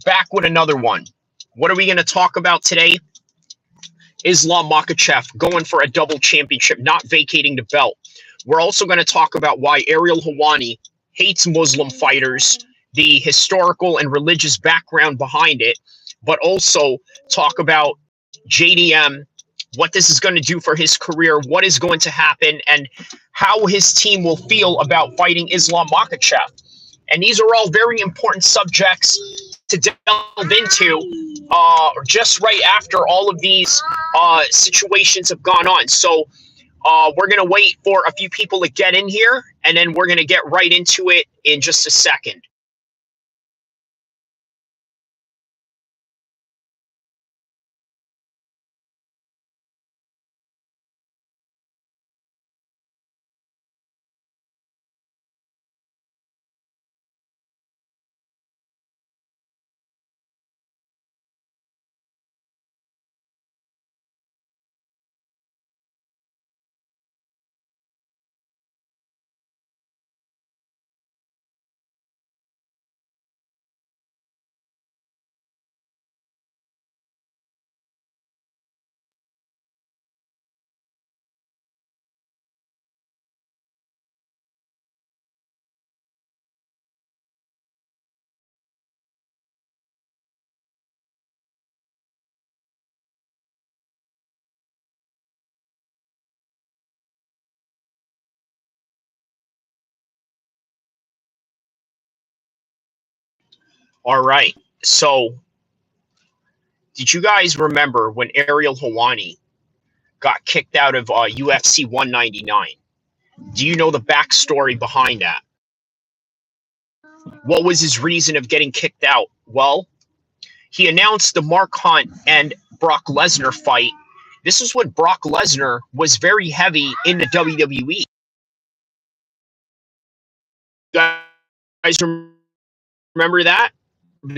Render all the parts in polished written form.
back with another one. What are we going to talk about today? Islam Makhachev going for a double championship, not vacating the belt. We're also going to talk about why Ariel Helwani hates Muslim fighters, the historical and religious background behind it, but also talk about JDM, what this is going to do for his career, what is going to happen, and how his team will feel about fighting Islam Makhachev. And these are all very important subjects to delve into just right after all of these situations have gone on. So we're going to wait for a few people to get in here, and then we're going to get right into it in just a second. All right. So, did you guys remember when Ariel Helwani got kicked out of UFC 199? Do you know the backstory behind that? What was his reason of getting kicked out? Well, he announced the Mark Hunt and Brock Lesnar fight. This was when Brock Lesnar was very heavy in the WWE. You guys remember that? He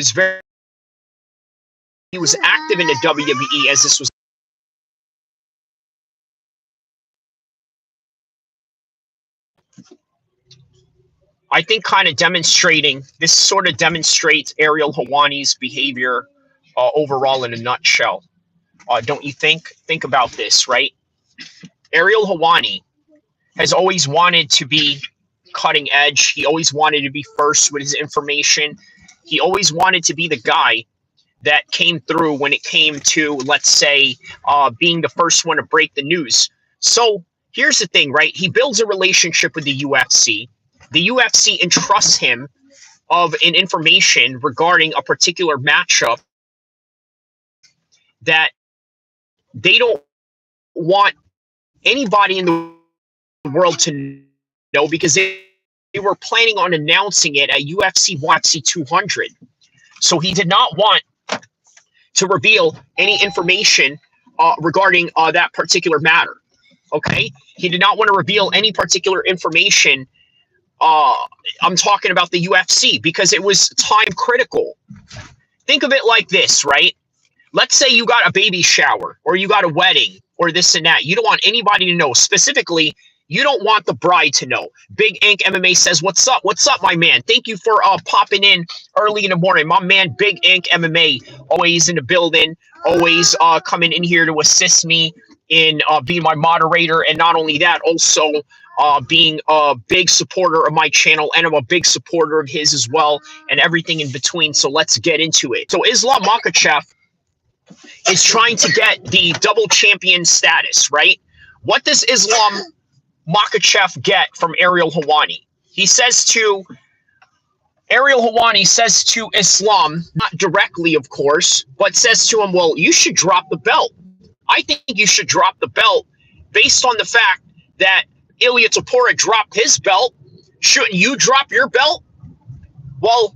was active in the WWE as this was. I think kind of demonstrating, this sort of demonstrates Ariel Helwani's behavior overall in a nutshell. Don't you think? Think about this, right? Ariel Helwani has always wanted to be cutting edge. He always wanted to be first with his information. He always wanted to be the guy that came through when it came to, let's say, being the first one to break the news. So here's the thing, right? He builds a relationship with the UFC. The UFC entrusts him of an information regarding a particular matchup that they don't want anybody in the world to know, because they were planning on announcing it at UFC 200. So he did not want to reveal any information regarding that particular matter. Okay? He did not want to reveal any particular information. I'm talking about the UFC, because it was time critical. Think of it like this, right? Let's say you got a baby shower or you got a wedding or this and that. You don't want anybody to know. Specifically, you don't want the bride to know. Big Ink MMA says, what's up? What's up, my man? Thank you for popping in early in the morning. My man, Big Ink MMA, always in the building, always coming in here to assist me in being my moderator. And not only that, also being a big supporter of my channel, and I'm a big supporter of his as well, and everything in between. So let's get into it. So Islam Makhachev is trying to get the double champion status, right? What does Islam Makhachev get from Ariel Helwani? Ariel Helwani says to Islam, not directly, of course, but says to him, well, you should drop the belt. I think you should drop the belt based on the fact that Ilia Topuria dropped his belt. Shouldn't you drop your belt? Well,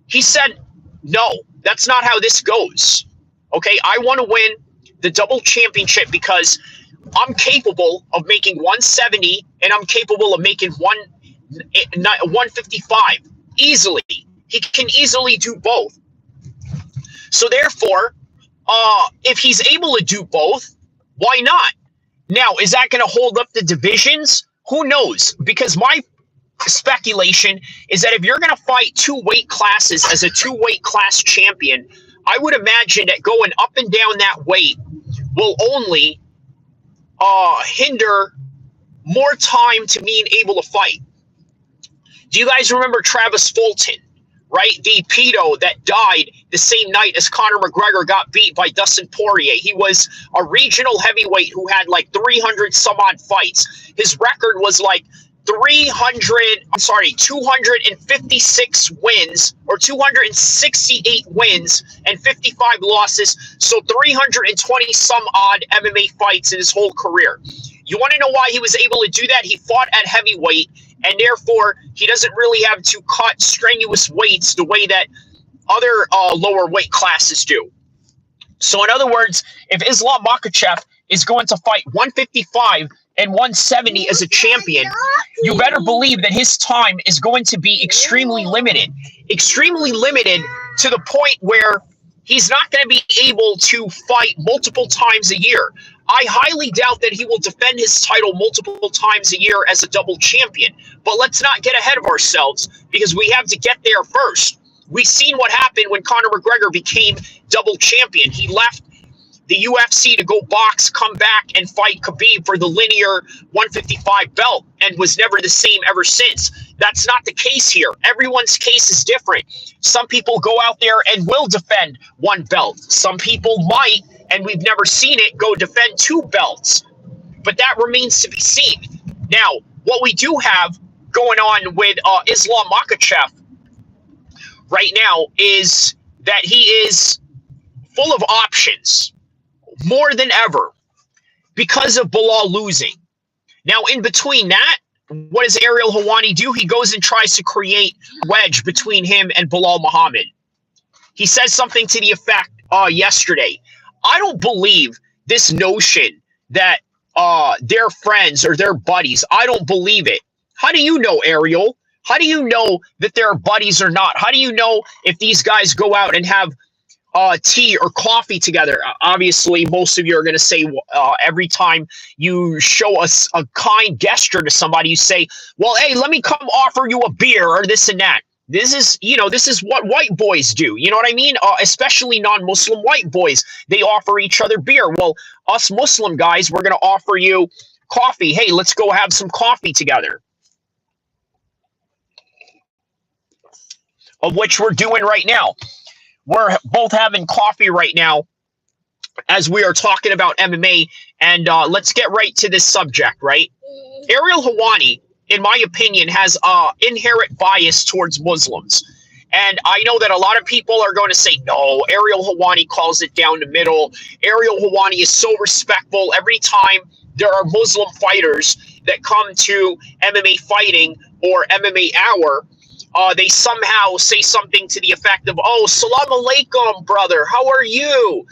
he said, no, that's not how this goes. Okay, I want to win the double championship because I'm capable of making 170 and I'm capable of making 155 easily. He can easily do both. So therefore, if he's able to do both, why not? Now, is that going to hold up the divisions? Who knows? Because my speculation is that if you're going to fight two weight classes as a two weight class champion, I would imagine that going up and down that weight will only hinder more time to being able to fight. Do you guys remember Travis Fulton, right? The pedo that died the same night as Conor McGregor got beat by Dustin Poirier. He was a regional heavyweight who had like 300 some odd fights. His record was like 256 wins or 268 wins and 55 losses. So 320 some odd MMA fights in his whole career. You want to know why he was able to do that? He fought at heavyweight, and therefore he doesn't really have to cut strenuous weights the way that other lower weight classes do. So in other words, if Islam Makhachev is going to fight 155 and 170 as a champion, you better believe that his time is going to be extremely limited to the point where he's not going to be able to fight multiple times a year. I highly doubt that he will defend his title multiple times a year as a double champion. But let's not get ahead of ourselves because we have to get there first. We've seen what happened when Conor McGregor became double champion. He left the UFC to go box, come back, and fight Khabib for the linear 155 belt and was never the same ever since. That's not the case here. Everyone's case is different. Some people go out there and will defend one belt. Some people might, and we've never seen it, go defend two belts. But that remains to be seen. Now, what we do have going on with Islam Makhachev right now is that he is full of options. More than ever, because of Belal losing. Now, in between that, what does Ariel Helwani do? He goes and tries to create a wedge between him and Belal Muhammad. He says something to the effect yesterday. I don't believe this notion that they're friends or they're buddies. I don't believe it. How do you know, Ariel? How do you know that they're buddies or not? How do you know if these guys go out and have tea or coffee together? Obviously, most of you are going to say every time you show us a kind gesture to somebody, you say, well, hey, let me come offer you a beer or this and that. This is what white boys do. You know what I mean? Especially non-Muslim white boys. They offer each other beer. Well, us Muslim guys, we're going to offer you coffee. Hey, let's go have some coffee together. Of which we're doing right now. We're both having coffee right now as we are talking about MMA, and let's get right to this subject, right? Ariel Helwani, in my opinion, has inherent bias towards Muslims. And I know that a lot of people are going to say, no, Ariel Helwani calls it down the middle. Ariel Helwani is so respectful. Every time there are Muslim fighters that come to MMA fighting or MMA hour, they somehow say something to the effect of, oh, salam alaikum, brother, how are you?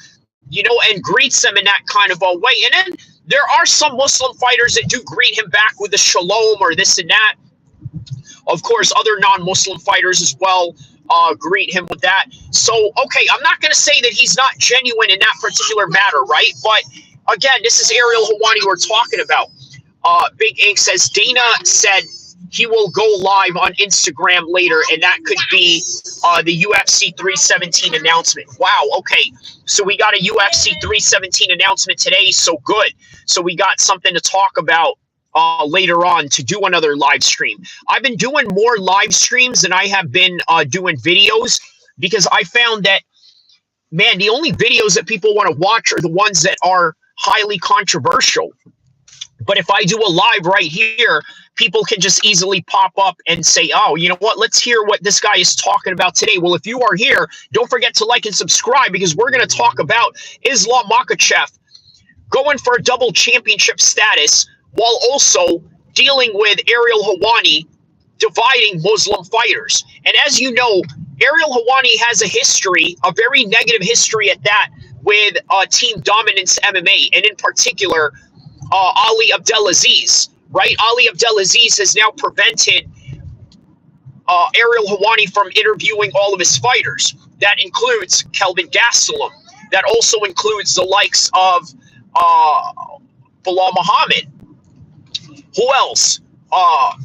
You know, and greets them in that kind of a way. And then there are some Muslim fighters that do greet him back with a shalom or this and that. Of course, other non-Muslim fighters as well greet him with that. So, okay, I'm not going to say that he's not genuine in that particular matter, right? But, again, this is Ariel Helwani we're talking about. Big Ink says, Dana said he will go live on Instagram later, and that could be the UFC 317 announcement. Wow, okay. So we got a UFC 317 announcement today, so good. So we got something to talk about later on to do another live stream. I've been doing more live streams than I have been doing videos because I found that, man, the only videos that people want to watch are the ones that are highly controversial. But if I do a live right here, people can just easily pop up and say, oh, you know what? Let's hear what this guy is talking about today. Well, if you are here, don't forget to like and subscribe because we're going to talk about Islam Makhachev going for a double championship status while also dealing with Ariel Helwani dividing Muslim fighters. And as you know, Ariel Helwani has a history, a very negative history at that, with Team Dominance MMA, and in particular, Ali Abdelaziz, right? Ali Abdelaziz has now prevented Ariel Helwani from interviewing all of his fighters. That includes Kelvin Gastelum. That also includes the likes of Belal Muhammad. Who else?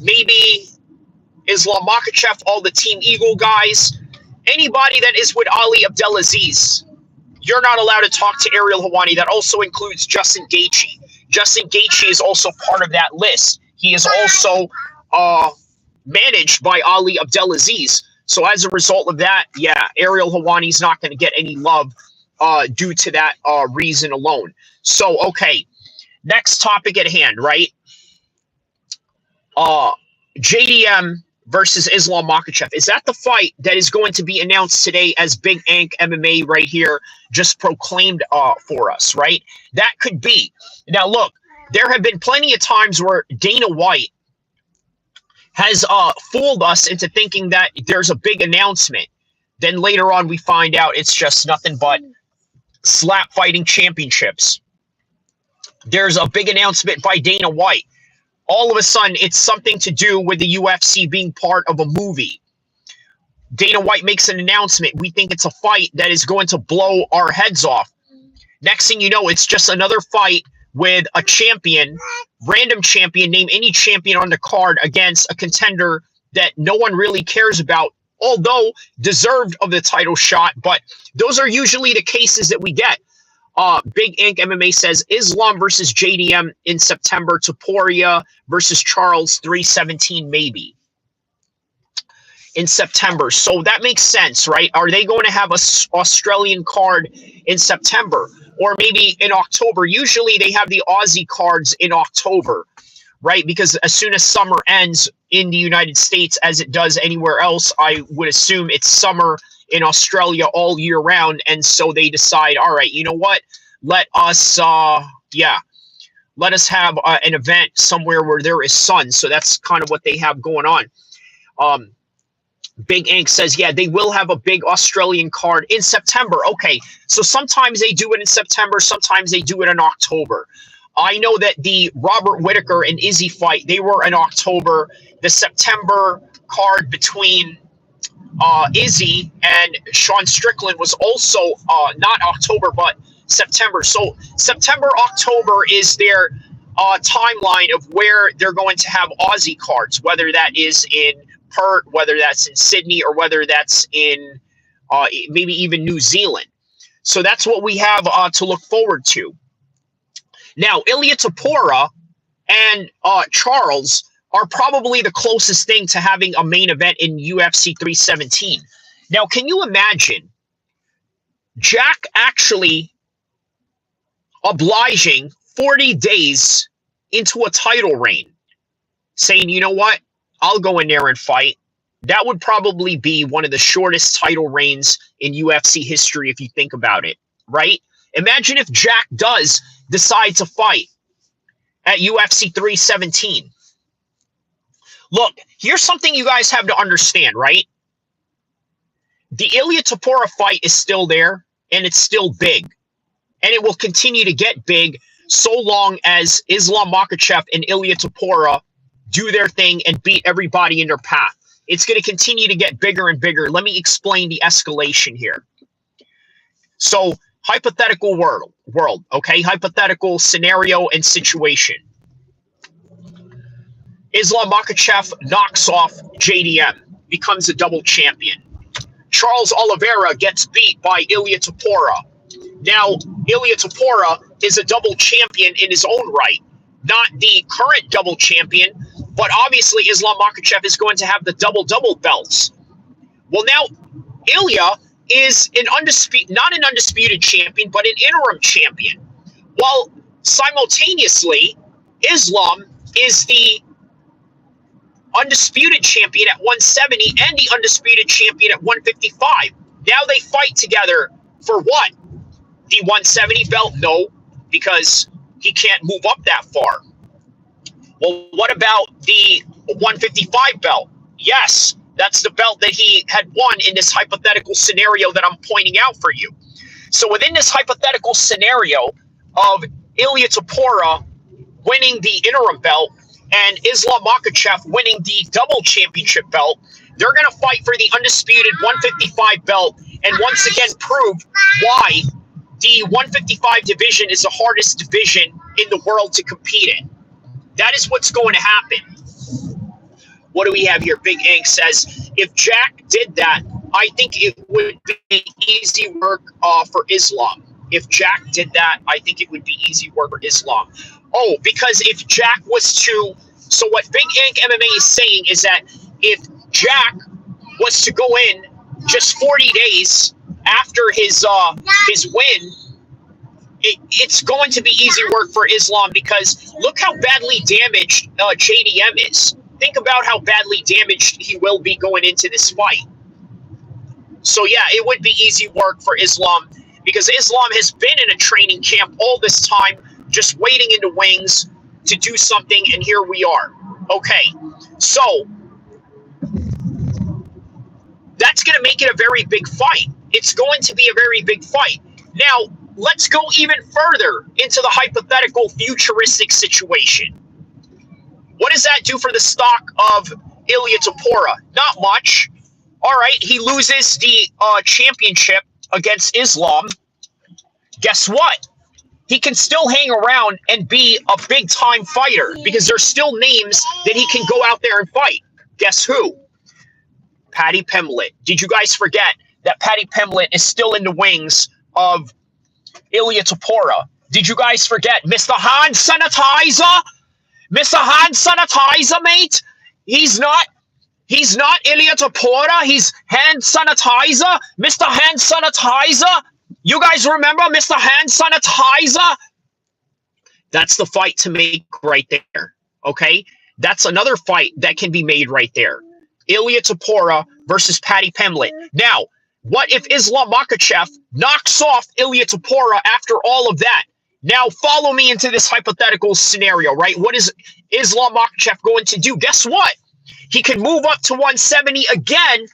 Maybe Islam Makhachev, all the Team Eagle guys, anybody that is with Ali Abdelaziz, you're not allowed to talk to Ariel Helwani. That also includes Justin Gaethje. Justin Gaethje is also part of that list. He is also managed by Ali Abdelaziz. So as a result of that, yeah, Ariel Helwani's not going to get any love due to that reason alone. So, okay, next topic at hand, right? JDM versus Islam Makhachev. Is that the fight that is going to be announced today as Big Ank MMA right here just proclaimed for us, right? That could be. Now, look, there have been plenty of times where Dana White has fooled us into thinking that there's a big announcement. Then later on, we find out it's just nothing but slap fighting championships. There's a big announcement by Dana White. All of a sudden, it's something to do with the UFC being part of a movie. Dana White makes an announcement. We think it's a fight that is going to blow our heads off. Next thing you know, it's just another fight with a champion, random champion, name any champion on the card against a contender that no one really cares about, although deserved of the title shot. But those are usually the cases that we get. Big Ink MMA says Islam versus JDM in September. Topuria versus Charles 317 maybe in September. So that makes sense, right? Are they going to have a Australian card in September or maybe in October? Usually they have the Aussie cards in October, right? Because as soon as summer ends in the United States, as it does anywhere else, I would assume it's summer in Australia all year round. And so they decide, all right, you know what? Let us have an event somewhere where there is sun. So that's kind of what they have going on. Big Ink says, yeah, they will have a big Australian card in September. Okay, so sometimes they do it in September, sometimes they do it in October. I know that the Robert Whittaker and Izzy fight, they were in October. The September card between Izzy and Sean Strickland was also not October, but September. So September, October is their timeline of where they're going to have Aussie cards, whether that is in Perth, whether that's in Sydney, or whether that's in maybe even New Zealand. So that's what we have to look forward to. Now, Ilia Topuria and Charles are probably the closest thing to having a main event in UFC 317. Now, can you imagine Jack actually obliging 40 days into a title reign, saying, you know what, I'll go in there and fight? That would probably be one of the shortest title reigns in UFC history if you think about it, right? Imagine if Jack does decide to fight at UFC 317. Look, here's something you guys have to understand, right? The Ilia Topuria fight is still there, and it's still big. And it will continue to get big so long as Islam Makhachev and Ilia Topuria do their thing and beat everybody in their path. It's going to continue to get bigger and bigger. Let me explain the escalation here. So, hypothetical world, okay? Hypothetical scenario and situation. Islam Makhachev knocks off JDM, becomes a double champion. Charles Oliveira gets beat by Ilia Topuria. Now, Ilia Topuria is a double champion in his own right. Not the current double champion, but obviously Islam Makhachev is going to have the double belts. Well, now, Ilia is not an undisputed champion, but an interim champion. While simultaneously, Islam is the undisputed champion at 170 and the undisputed champion at 155. Now they fight together for what? The 170 belt? No, because he can't move up that far. Well, what about the 155 belt? Yes, that's the belt that he had won in this hypothetical scenario that I'm pointing out for you. So within this hypothetical scenario of Ilia Topuria winning the interim belt and Islam Makhachev winning the double championship belt, they're going to fight for the undisputed 155 belt and once again prove why the 155 division is the hardest division in the world to compete in. That is what's going to happen. What do we have here? Big Ink says, if Jack did that, I think it would be easy work for Islam. If Jack did that, I think it would be easy work for Islam. Oh, because if Jack was to, so what Big Ink MMA is saying is that if Jack was to go in just 40 days after his win, it's going to be easy work for Islam, because look how badly damaged JDM is. Think about how badly damaged he will be going into this fight. So yeah, it would be easy work for Islam, because Islam has been in a training camp all this time, just waiting in the wings to do something, and here we are. Okay, so that's going to make it a very big fight. It's going to be a very big fight. Now, let's go even further into the hypothetical futuristic situation. What does that do for the stock of Ilia Topuria? Not much. All right, he loses the championship against Islam. Guess what? He can still hang around and be a big-time fighter, because there's still names that he can go out there and fight. Guess who? Paddy Pimblett. Did you guys forget that Paddy Pimblett is still in the wings of Ilia Topuria? Did you guys forget Mr. Hand Sanitizer? Mr. Hand Sanitizer, mate? He's not Ilia Topuria. He's Hand Sanitizer. Mr. Hand Sanitizer. You guys remember Mr. Hand Sanitizer? That's the fight to make right there. Okay? That's another fight that can be made right there. Ilia Topuria versus Paddy Pimblett. Now, what if Islam Makhachev knocks off Ilia Topuria after all of that? Now, follow me into this hypothetical scenario, right? What is Islam Makhachev going to do? Guess what? He can move up to 170 again,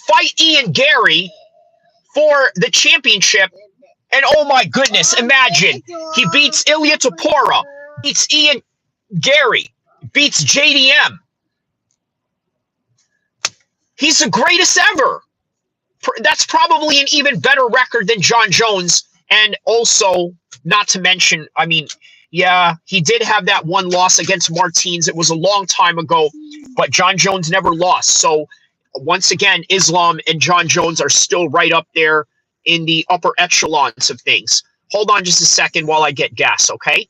fight Ian Gary for the championship, and oh my goodness, imagine he beats Ilia Topuria, beats Ian Gary, beats JDM. He's the greatest ever. That's probably an even better record than John Jones. And also, not to mention, I mean, yeah, he did have that one loss against Martins. It was a long time ago, but John Jones never lost. So, once again, Islam and John Jones are still right up there in the upper echelons of things. Hold on just a second while I get gas, okay?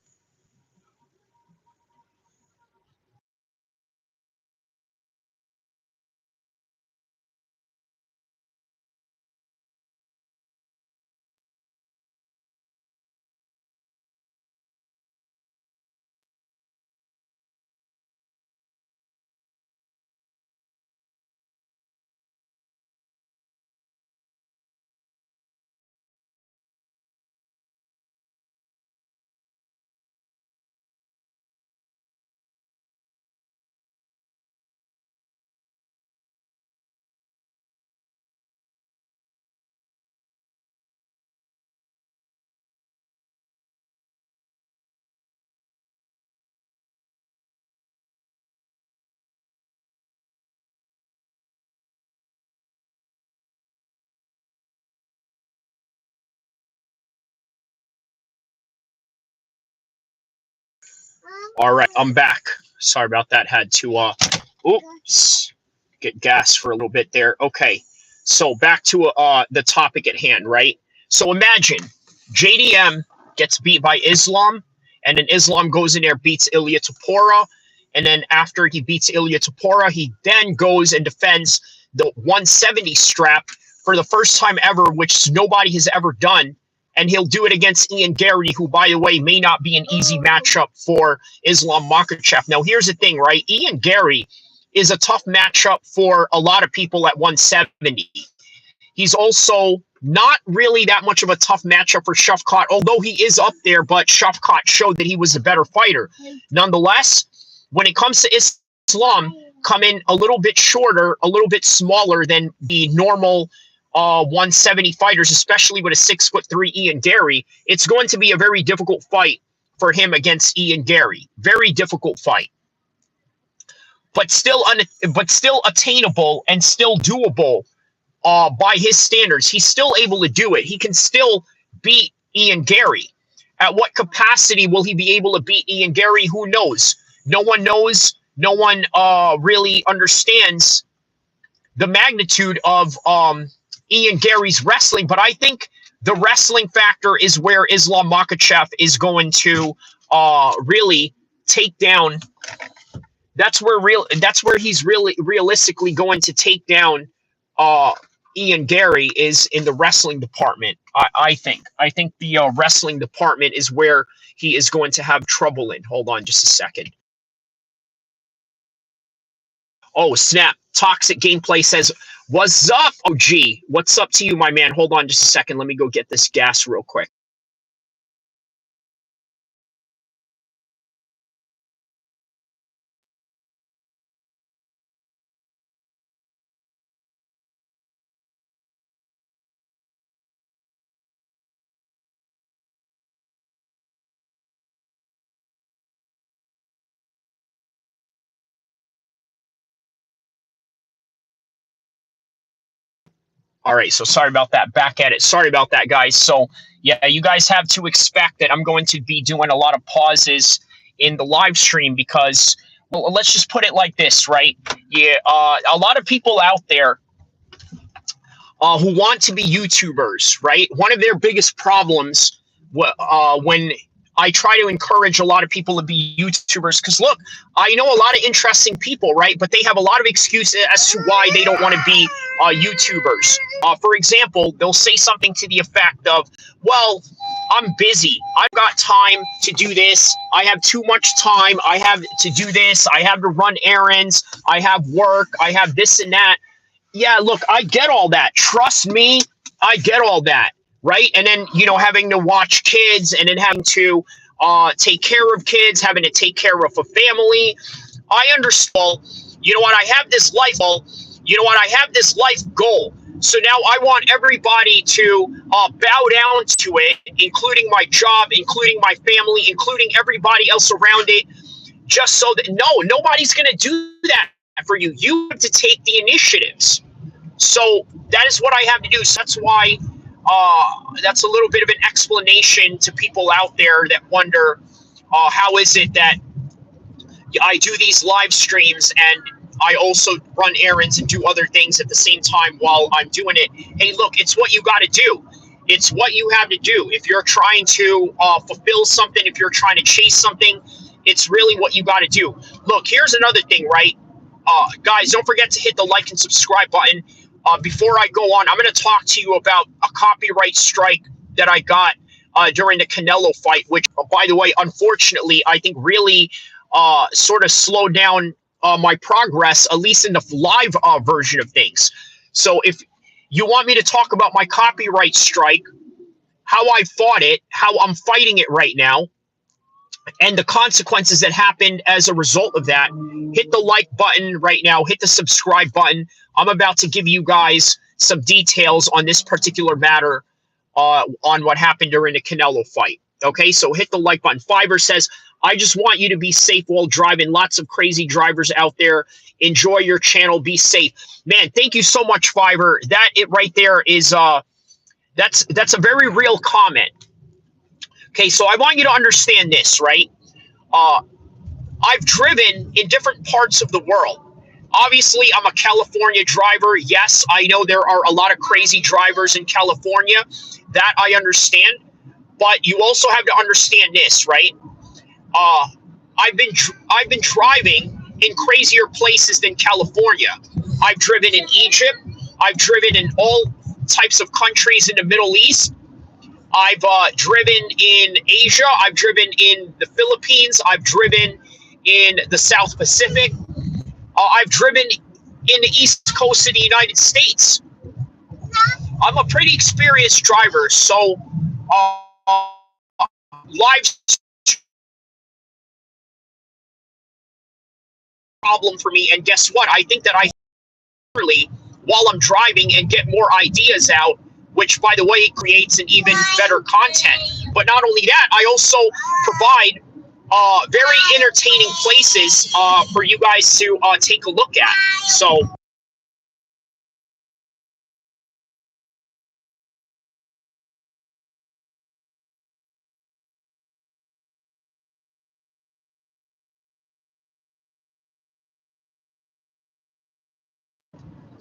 All right, I'm back. Sorry about that. Had to oops, get gas for a little bit there. Okay, so back to the topic at hand, right? So imagine JDM gets beat by Islam, and then Islam goes in there, beats Ilia Topuria, and then after he beats Ilia Topuria, he then goes and defends the 170 strap for the first time ever, which nobody has ever done. And he'll do it against Ian Gary, who, by the way, may not be an easy matchup for Islam Makhachev. Now, here's the thing, right? Ian Gary is a tough matchup for a lot of people at 170. He's also not really that much of a tough matchup for Shavkat, although he is up there, but Shavkat showed that he was a better fighter. Nonetheless, when it comes to Islam, come in a little bit shorter, a little bit smaller than the normal 170 fighters, especially with a 6'3" Ian Gary. It's going to be a very difficult fight for him against Ian Gary. Very difficult fight, but still attainable and still doable by his standards. He's still able to do it. He can still beat Ian Gary. At what capacity will he be able to beat Ian Gary? Who knows? No one knows. no one really understands the magnitude of Ian Gary's wrestling. But I think the wrestling factor is where Islam Makhachev is going to really take down. That's where he's really realistically going to take down uh, Ian Gary is in the wrestling department. I think the wrestling department is where he is going to have trouble in. Hold on just a second. Oh, snap. Toxic Gameplay says, "What's up, OG? What's up to you, my man?" Hold on just a second. Let me go get this gas real quick. All right, so sorry about that. Back at it. Sorry about that, guys. So, yeah, you guys have to expect that I'm going to be doing a lot of pauses in the live stream because, well, let's just put it like this, right? Yeah, a lot of people out there who want to be YouTubers, right? One of their biggest problems when I try to encourage a lot of people to be YouTubers, because look, I know a lot of interesting people, right? But they have a lot of excuses as to why they don't want to be YouTubers. For example, they'll say something to the effect of, well, I'm busy. I've got time to do this. I have too much time. I have to do this. I have to run errands. I have work. I have this and that. Yeah, look, I get all that. Trust me, I get all that, right? And then, having to watch kids and then having to take care of kids, having to take care of a family. I understand. You know what? I have this life goal. You know what? I have this life goal. So now I want everybody to bow down to it, including my job, including my family, including everybody else around it, just so that, no, nobody's going to do that for you. You have to take the initiatives. So that is what I have to do. So that's why that's a little bit of an explanation to people out there that wonder how is it that I do these live streams and I also run errands and do other things at the same time while I'm doing it. Hey, look, it's what you got to do. It's what you have to do. If you're trying to fulfill something, if you're trying to chase something, it's really what you got to do. Look, here's another thing, right? Guys, don't forget to hit the like and subscribe button. Before I go on, I'm going to talk to you about a copyright strike that I got during the Canelo fight, which, by the way, unfortunately, I think really sort of slowed down my progress, at least in the live version of things. So if you want me to talk about my copyright strike, how I fought it, how I'm fighting it right now, and the consequences that happened as a result of that, hit the like button right now, hit the subscribe button. I'm about to give you guys some details on this particular matter, on what happened during the Canelo fight. Okay, so hit the like button. Fiverr says, I just want you to be safe while driving. Lots of crazy drivers out there. Enjoy your channel. Be safe. Man, thank you so much, Fiverr. That it right there is that's a very real comment. Okay, so I want you to understand this, right? Uh, I've driven in different parts of the world. Obviously, I'm a California driver. Yes, I know there are a lot of crazy drivers in California. That I understand. But you also have to understand this, right? Uh, I've been driving in crazier places than California. I've driven in Egypt. I've driven in all types of countries in the Middle East. I've driven in Asia. I've driven in the Philippines. I've driven in the South Pacific. I've driven in the East Coast of the United States. I'm a pretty experienced driver, so live problem for me. And guess what? I think that I really, while I'm driving and get more ideas out, which, by the way, creates an even better content. But not only that, I also provide very entertaining places for you guys to take a look at. So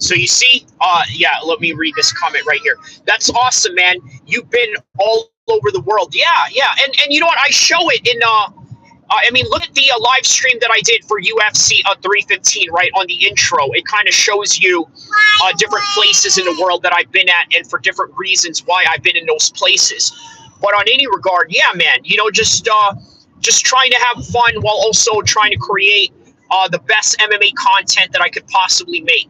So you see, yeah, let me read this comment right here. That's awesome, man. You've been all over the world. Yeah, yeah. And you know what? I show it in I mean, look at the live stream that I did for UFC 315, right, on the intro. It kind of shows you different places in the world that I've been at and for different reasons why I've been in those places. But on any regard, yeah, man, you know, just trying to have fun while also trying to create the best MMA content that I could possibly make.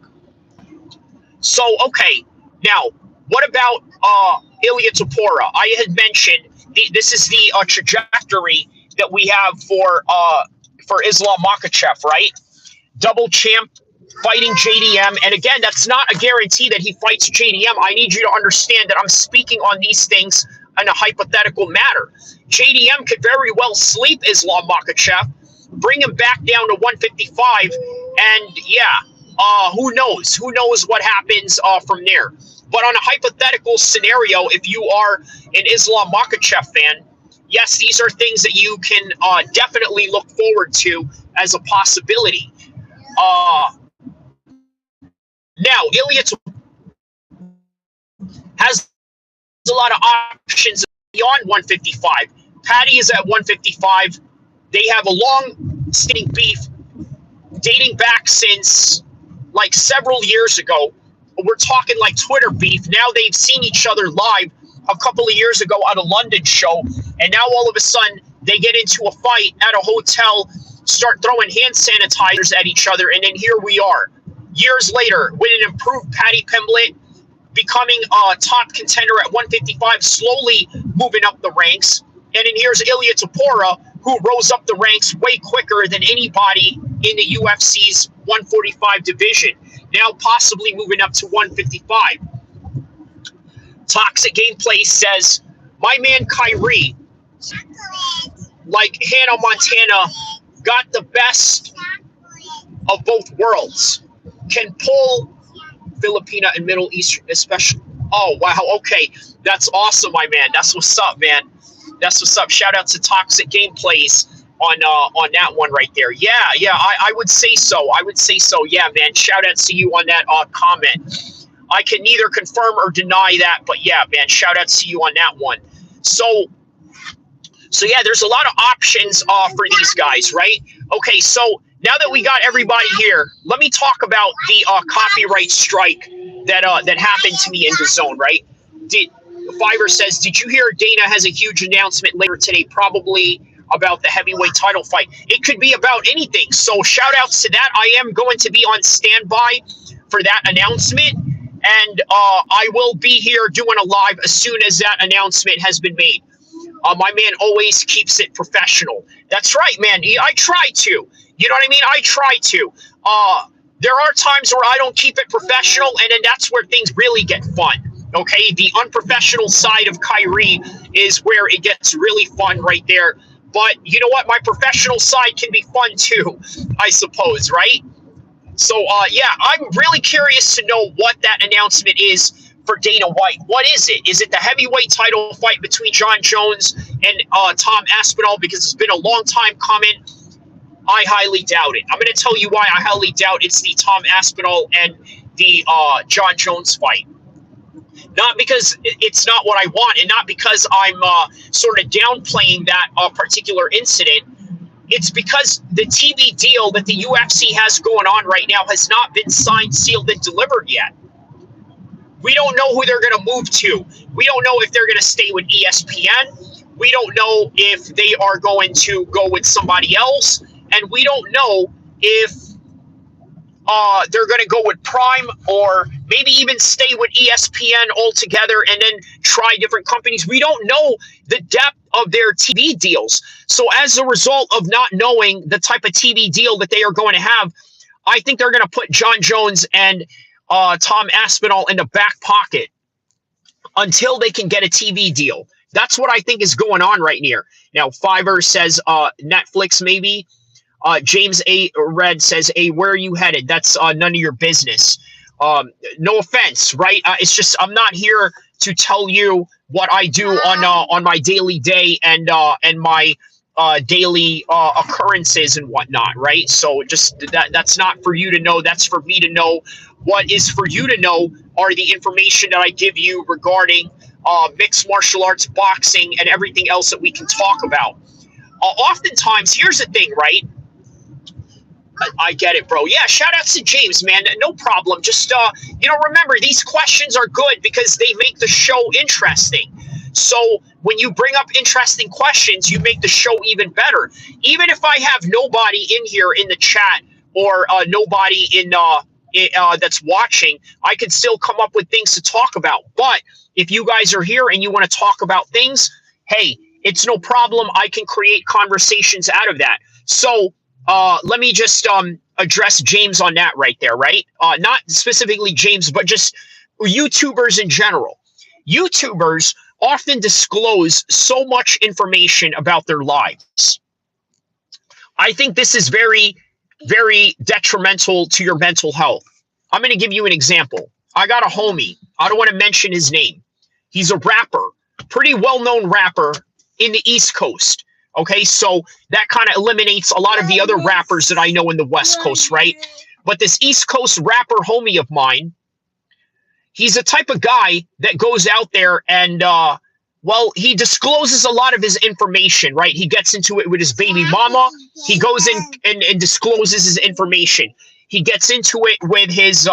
So, okay, now, what about Ilia Topuria? I had mentioned this is the trajectory that we have for Islam Makhachev, right? Double champ fighting JDM. And again, that's not a guarantee that he fights JDM. I need you to understand that I'm speaking on these things in a hypothetical matter. JDM could very well sleep Islam Makhachev, bring him back down to 155, and yeah, who knows? Who knows what happens from there? But on a hypothetical scenario, if you are an Islam Makhachev fan, yes, these are things that you can definitely look forward to as a possibility. Now, Ilia has a lot of options beyond 155. Patty is at 155. They have a long-standing beef dating back since like several years ago. We're talking like Twitter beef. Now they've seen each other live a couple of years ago at a London show, and now all of a sudden they get into a fight at a hotel, start throwing hand sanitizers at each other, and then here we are, years later, with an improved Paddy Pimblett becoming a top contender at 155, slowly moving up the ranks. And then here's Ilia Topuria, who rose up the ranks way quicker than anybody in the UFC's 145 division, now possibly moving up to 155. Toxic Gameplay says, my man Kyrie, like Hannah Montana, got the best of both worlds. Can pull Filipina and Middle Eastern, especially. Oh, wow. Okay. That's awesome, my man. That's what's up, man. That's what's up. Shout out to Toxic Gameplays on that one right there. Yeah, I would say so. I would say so. Yeah, man. Shout out to you on that comment. I can neither confirm or deny that, but yeah, man. Shout out to you on that one. So yeah, there's a lot of options for these guys, right? Okay, so now that we got everybody here, let me talk about the copyright strike that happened to me in the zone, right? Fiverr says, did you hear Dana has a huge announcement later today, probably about the heavyweight title fight? It could be about anything. So shout outs to that. I am going to be on standby for that announcement. And I will be here doing a live as soon as that announcement has been made. My man always keeps it professional. That's right, man. I try to. You know what I mean? I try to. There are times where I don't keep it professional, and then that's where things really get fun. Okay? The unprofessional side of Kyrie is where it gets really fun right there. But you know what? My professional side can be fun too, I suppose, right? So, yeah, I'm really curious to know what that announcement is for Dana White. What is it? Is it the heavyweight title fight between Jon Jones and Tom Aspinall? Because it's been a long time coming. I highly doubt it. I'm going to tell you why I highly doubt it's the Tom Aspinall and the Jon Jones fight. Not because it's not what I want, and not because I'm sort of downplaying that particular incident. It's because the TV deal that the UFC has going on right now has not been signed, sealed, and delivered yet. We don't know who they're going to move to. We don't know if they're going to stay with ESPN. We don't know if they are going to go with somebody else. And we don't know if they're going to go with Prime or maybe even stay with ESPN altogether and then try different companies. We don't know the depth of their TV deals. So as a result of not knowing the type of TV deal that they are going to have, I think they're going to put Jon Jones and Tom Aspinall in the back pocket until they can get a TV deal. That's what I think is going on right here. Now, Fiverr says Netflix maybe. James A. Red says, hey, where are you headed? That's none of your business. No offense, right? It's just I'm not here to tell you what I do on my daily day and my daily occurrences and whatnot, right? So just that's not for you to know. That's for me to know What is for you to know are the information that I give you regarding mixed martial arts, boxing, and everything else that we can talk about. Oftentimes, here's the thing, right? I get it, bro. Yeah, shout outs to James, man. No problem. Just remember, these questions are good because they make the show interesting. So when you bring up interesting questions, you make the show even better. Even if I have nobody in here in the chat or nobody that's watching, I can still come up with things to talk about. But if you guys are here and you want to talk about things, hey, it's no problem. I can create conversations out of that. So let me just address James on that right there, right? Not specifically James, but just YouTubers in general. YouTubers often disclose so much information about their lives. I think this is very, very detrimental to your mental health. I'm going to give you an example. I got a homie. I don't want to mention his name. He's a rapper, pretty well-known rapper in the East Coast. Okay, so that kind of eliminates a lot of the other rappers that I know in the West Coast, right? But this East Coast rapper homie of mine, he's the type of guy that goes out there and, he discloses a lot of his information, right? He gets into it with his baby mama. He goes in and discloses his information. He gets into it with his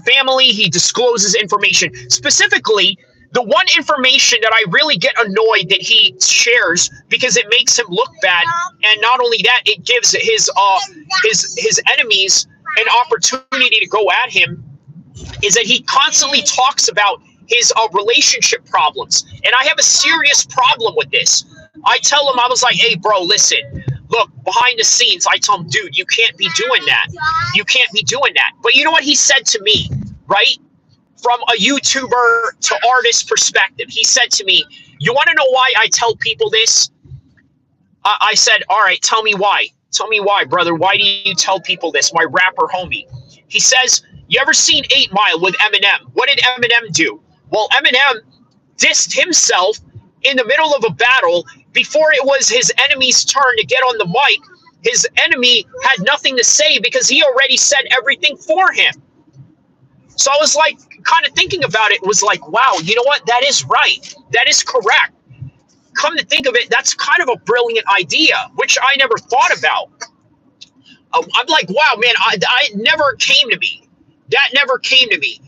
family. He discloses information. Specifically, the one information that I really get annoyed that he shares because it makes him look bad, and not only that, it gives his enemies an opportunity to go at him, is that he constantly talks about his relationship problems. And I have a serious problem with this. I tell him, I was like, hey, bro, listen, look, behind the scenes, I tell him, dude, you can't be doing that. You can't be doing that. But you know what he said to me, right? From a YouTuber to artist perspective, he said to me, you want to know why I tell people this? I said, all right, tell me why. Tell me why, brother. Why do you tell people this? My rapper homie. He says, you ever seen 8 Mile with Eminem? What did Eminem do? Well, Eminem dissed himself in the middle of a battle before it was his enemy's turn to get on the mic. His enemy had nothing to say because he already said everything for him. So I was like, kind of thinking about it, was like, wow, you know what? That is right. That is correct. Come to think of it, that's kind of a brilliant idea, which I never thought about. I'm like, wow, man, I never came to me. That never came to me.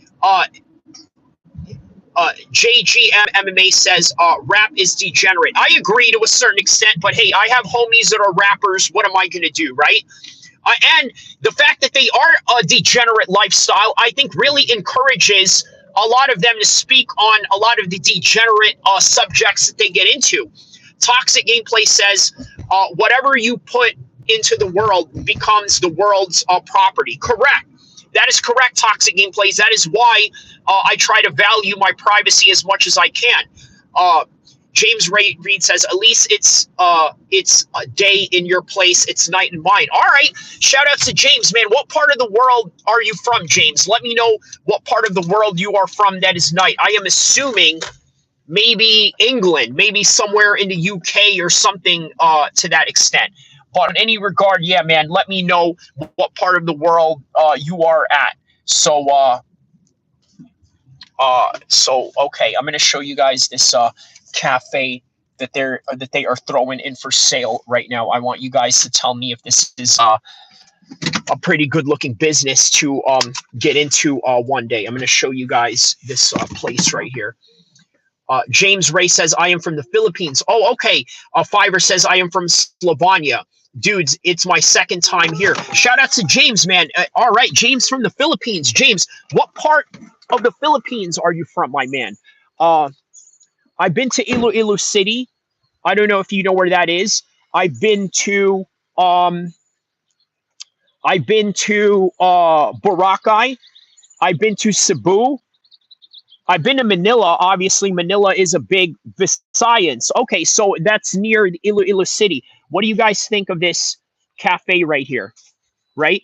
JGM MMA says rap is degenerate. I agree to a certain extent, but hey, I have homies that are rappers. What am I going to do, right? And the fact that they are a degenerate lifestyle, I think really encourages a lot of them to speak on a lot of the degenerate subjects that they get into. Toxic Gameplay says, whatever you put into the world becomes the world's property. Correct. That is correct, Toxic Gameplays. That is why I try to value my privacy as much as I can. James Reed says, at least it's a day in your place, it's night in mine. All right, shout outs to James, man. What part of the world are you from, James? Let me know what part of the world you are from that is night. I am assuming maybe England, maybe somewhere in the UK or something to that extent. But in any regard, yeah, man, let me know what part of the world you are at. So, okay, I'm going to show you guys this cafe that they are throwing in for sale right now. I want you guys to tell me if this is a pretty good looking business to get into one day. I'm going to show you guys this place right here. James Ray says, I am from the Philippines. Oh, okay. Fiverr says, I am from Slovenia. Dudes, it's my second time here. Shout out to James, man. All right, James from the Philippines. James, what part of the Philippines are you from, my man? I've been to Iloilo City. I don't know if you know where that is. I've been to Boracay. I've been to Cebu. I've been to Manila. Obviously, Manila is a big Visayas. Okay, so that's near Iloilo City. What do you guys think of this cafe right here? Right?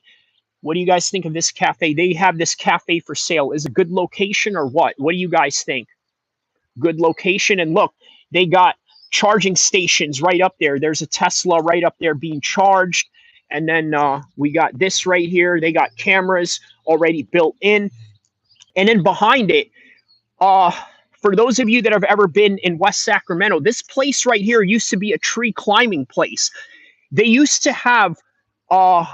What do you guys think of this cafe? They have this cafe for sale. Is it a good location or what? What do you guys think? Good location. And look, they got charging stations right up there. There's a Tesla right up there being charged. And then we got this right here. They got cameras already built in. And then behind it, uh, for those of you that have ever been in West Sacramento, this place right here used to be a tree climbing place. They used to have uh,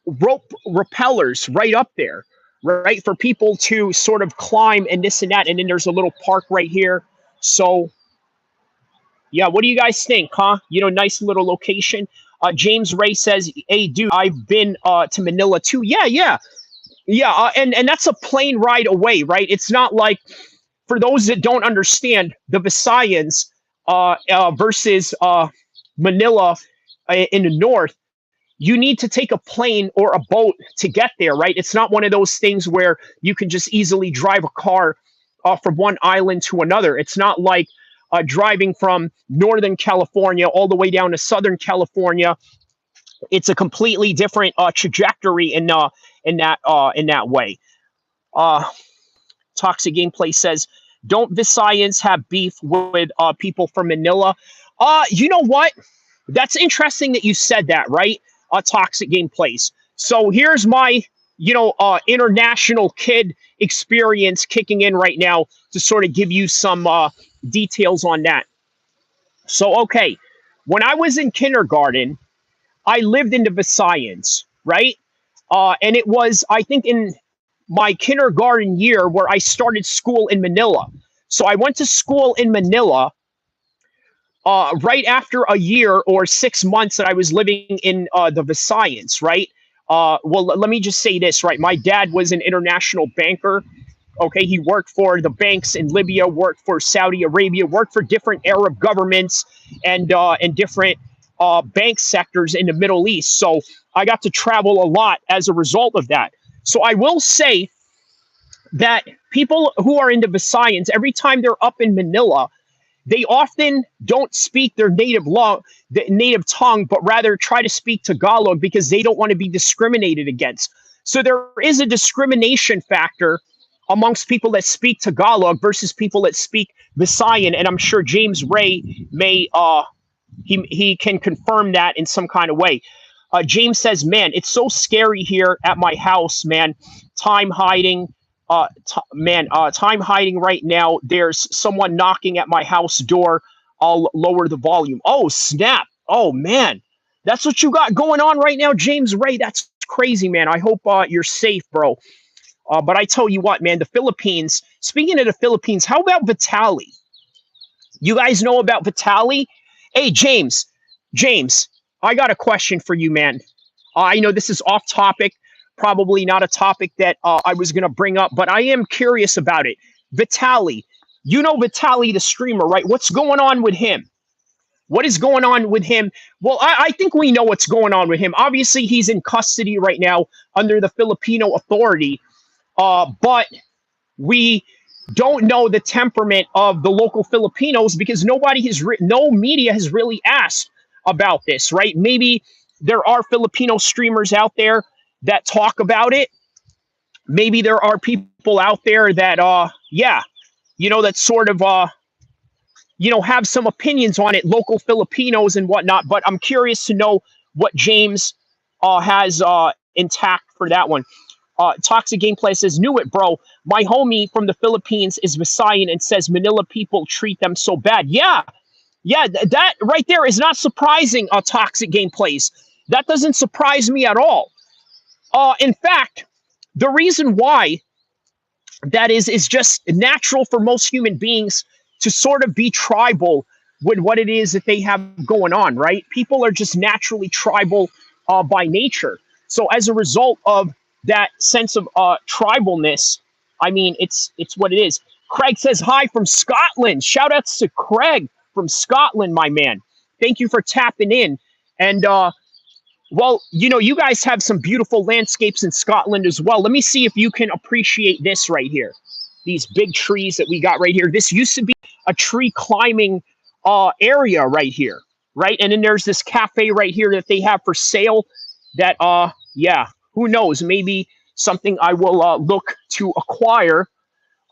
rope rappellers right up there, right, for people to sort of climb and this and that. And then there's a little park right here. So, yeah, what do you guys think, huh? Nice little location. James Ray says, "Hey, dude, I've been to Manila too." Yeah, yeah, yeah, and that's a plane ride away, right? It's not like, for those that don't understand, the Visayans versus Manila in the north, you need to take a plane or a boat to get there, right? It's not one of those things where you can just easily drive a car from one island to another. It's not like driving from Northern California all the way down to Southern California. It's a completely different trajectory in that way. Uh, Toxic Gameplay says, "Don't Visayans have beef with people from Manila?" You know what? That's interesting that you said that, right? Toxic Gameplays. So here's my, international kid experience kicking in right now to sort of give you some details on that. So, okay, when I was in kindergarten, I lived in the Visayans, right? And it was, I think, in my kindergarten year where I started school in Manila. So I went to school in Manila right after a year or 6 months that I was living in the Visayans, right? Well, let me just say this, right? My dad was an international banker. Okay, he worked for the banks in Libya, worked for Saudi Arabia, worked for different Arab governments and different bank sectors in the Middle East. So I got to travel a lot as a result of that. So I will say that people who are in the Visayans, every time they're up in Manila, they often don't speak their the native tongue, but rather try to speak Tagalog because they don't want to be discriminated against. So there is a discrimination factor amongst people that speak Tagalog versus people that speak Visayan, and I'm sure James Ray may he can confirm that in some kind of way. James says, "Man, it's so scary here at my house, man. Time hiding." Time hiding right now. There's someone knocking at my house door. I'll lower the volume. Oh, snap. Oh, man. That's what you got going on right now, James Ray. That's crazy, man. I hope you're safe, bro. But I tell you what, man, the Philippines, speaking of the Philippines, how about Vitali? You guys know about Vitali? Hey, James, I got a question for you, man. I know this is off topic, probably not a topic that I was going to bring up, but I am curious about it. Vitali, you know Vitali, the streamer, right? What's going on with him? What is going on with him? Well, I think we know what's going on with him. Obviously, he's in custody right now under the Filipino Authority, but we don't know the temperament of the local Filipinos because no media has really asked about this, right? Maybe there are Filipino streamers out there that talk about it. Maybe there are people out there that that sort of have some opinions on it, local Filipinos and whatnot. But I'm curious to know what James has intact for that one. Toxic Gameplay says, "Knew it, bro. My homie from the Philippines is Visayan and says Manila people treat them so bad." Yeah, that right there is not surprising. Toxic Gameplays. That doesn't surprise me at all. In fact, the reason why that is just natural for most human beings to sort of be tribal with what it is that they have going on, right? People are just naturally tribal by nature. So as a result of that sense of tribalness, I mean, it's what it is. Craig says, "Hi from Scotland." Shout outs to Craig from Scotland, my man. Thank you for tapping in. And well, you guys have some beautiful landscapes in Scotland as well. Let me see if you can appreciate this right here. These big trees that we got right here. This used to be a tree climbing area right here, right? And then there's this cafe right here that they have for sale that, who knows? Maybe something I will look to acquire,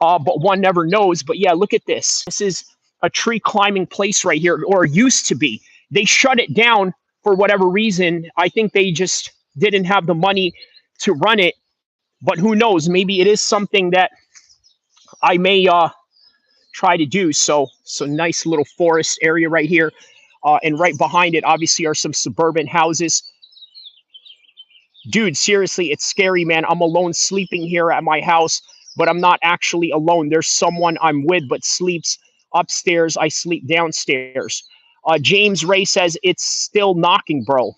but one never knows. But yeah, look at this. This is a tree climbing place right here, or used to be. They shut it down for whatever reason. I think they just didn't have the money to run it. But who knows? Maybe it is something that I may try to do. So nice little forest area right here, and right behind it, obviously, are some suburban houses. Dude, seriously, it's scary, man. I'm alone sleeping here at my house, but I'm not actually alone. There's someone I'm with, but sleeps upstairs. I sleep downstairs. James Ray says it's still knocking, bro.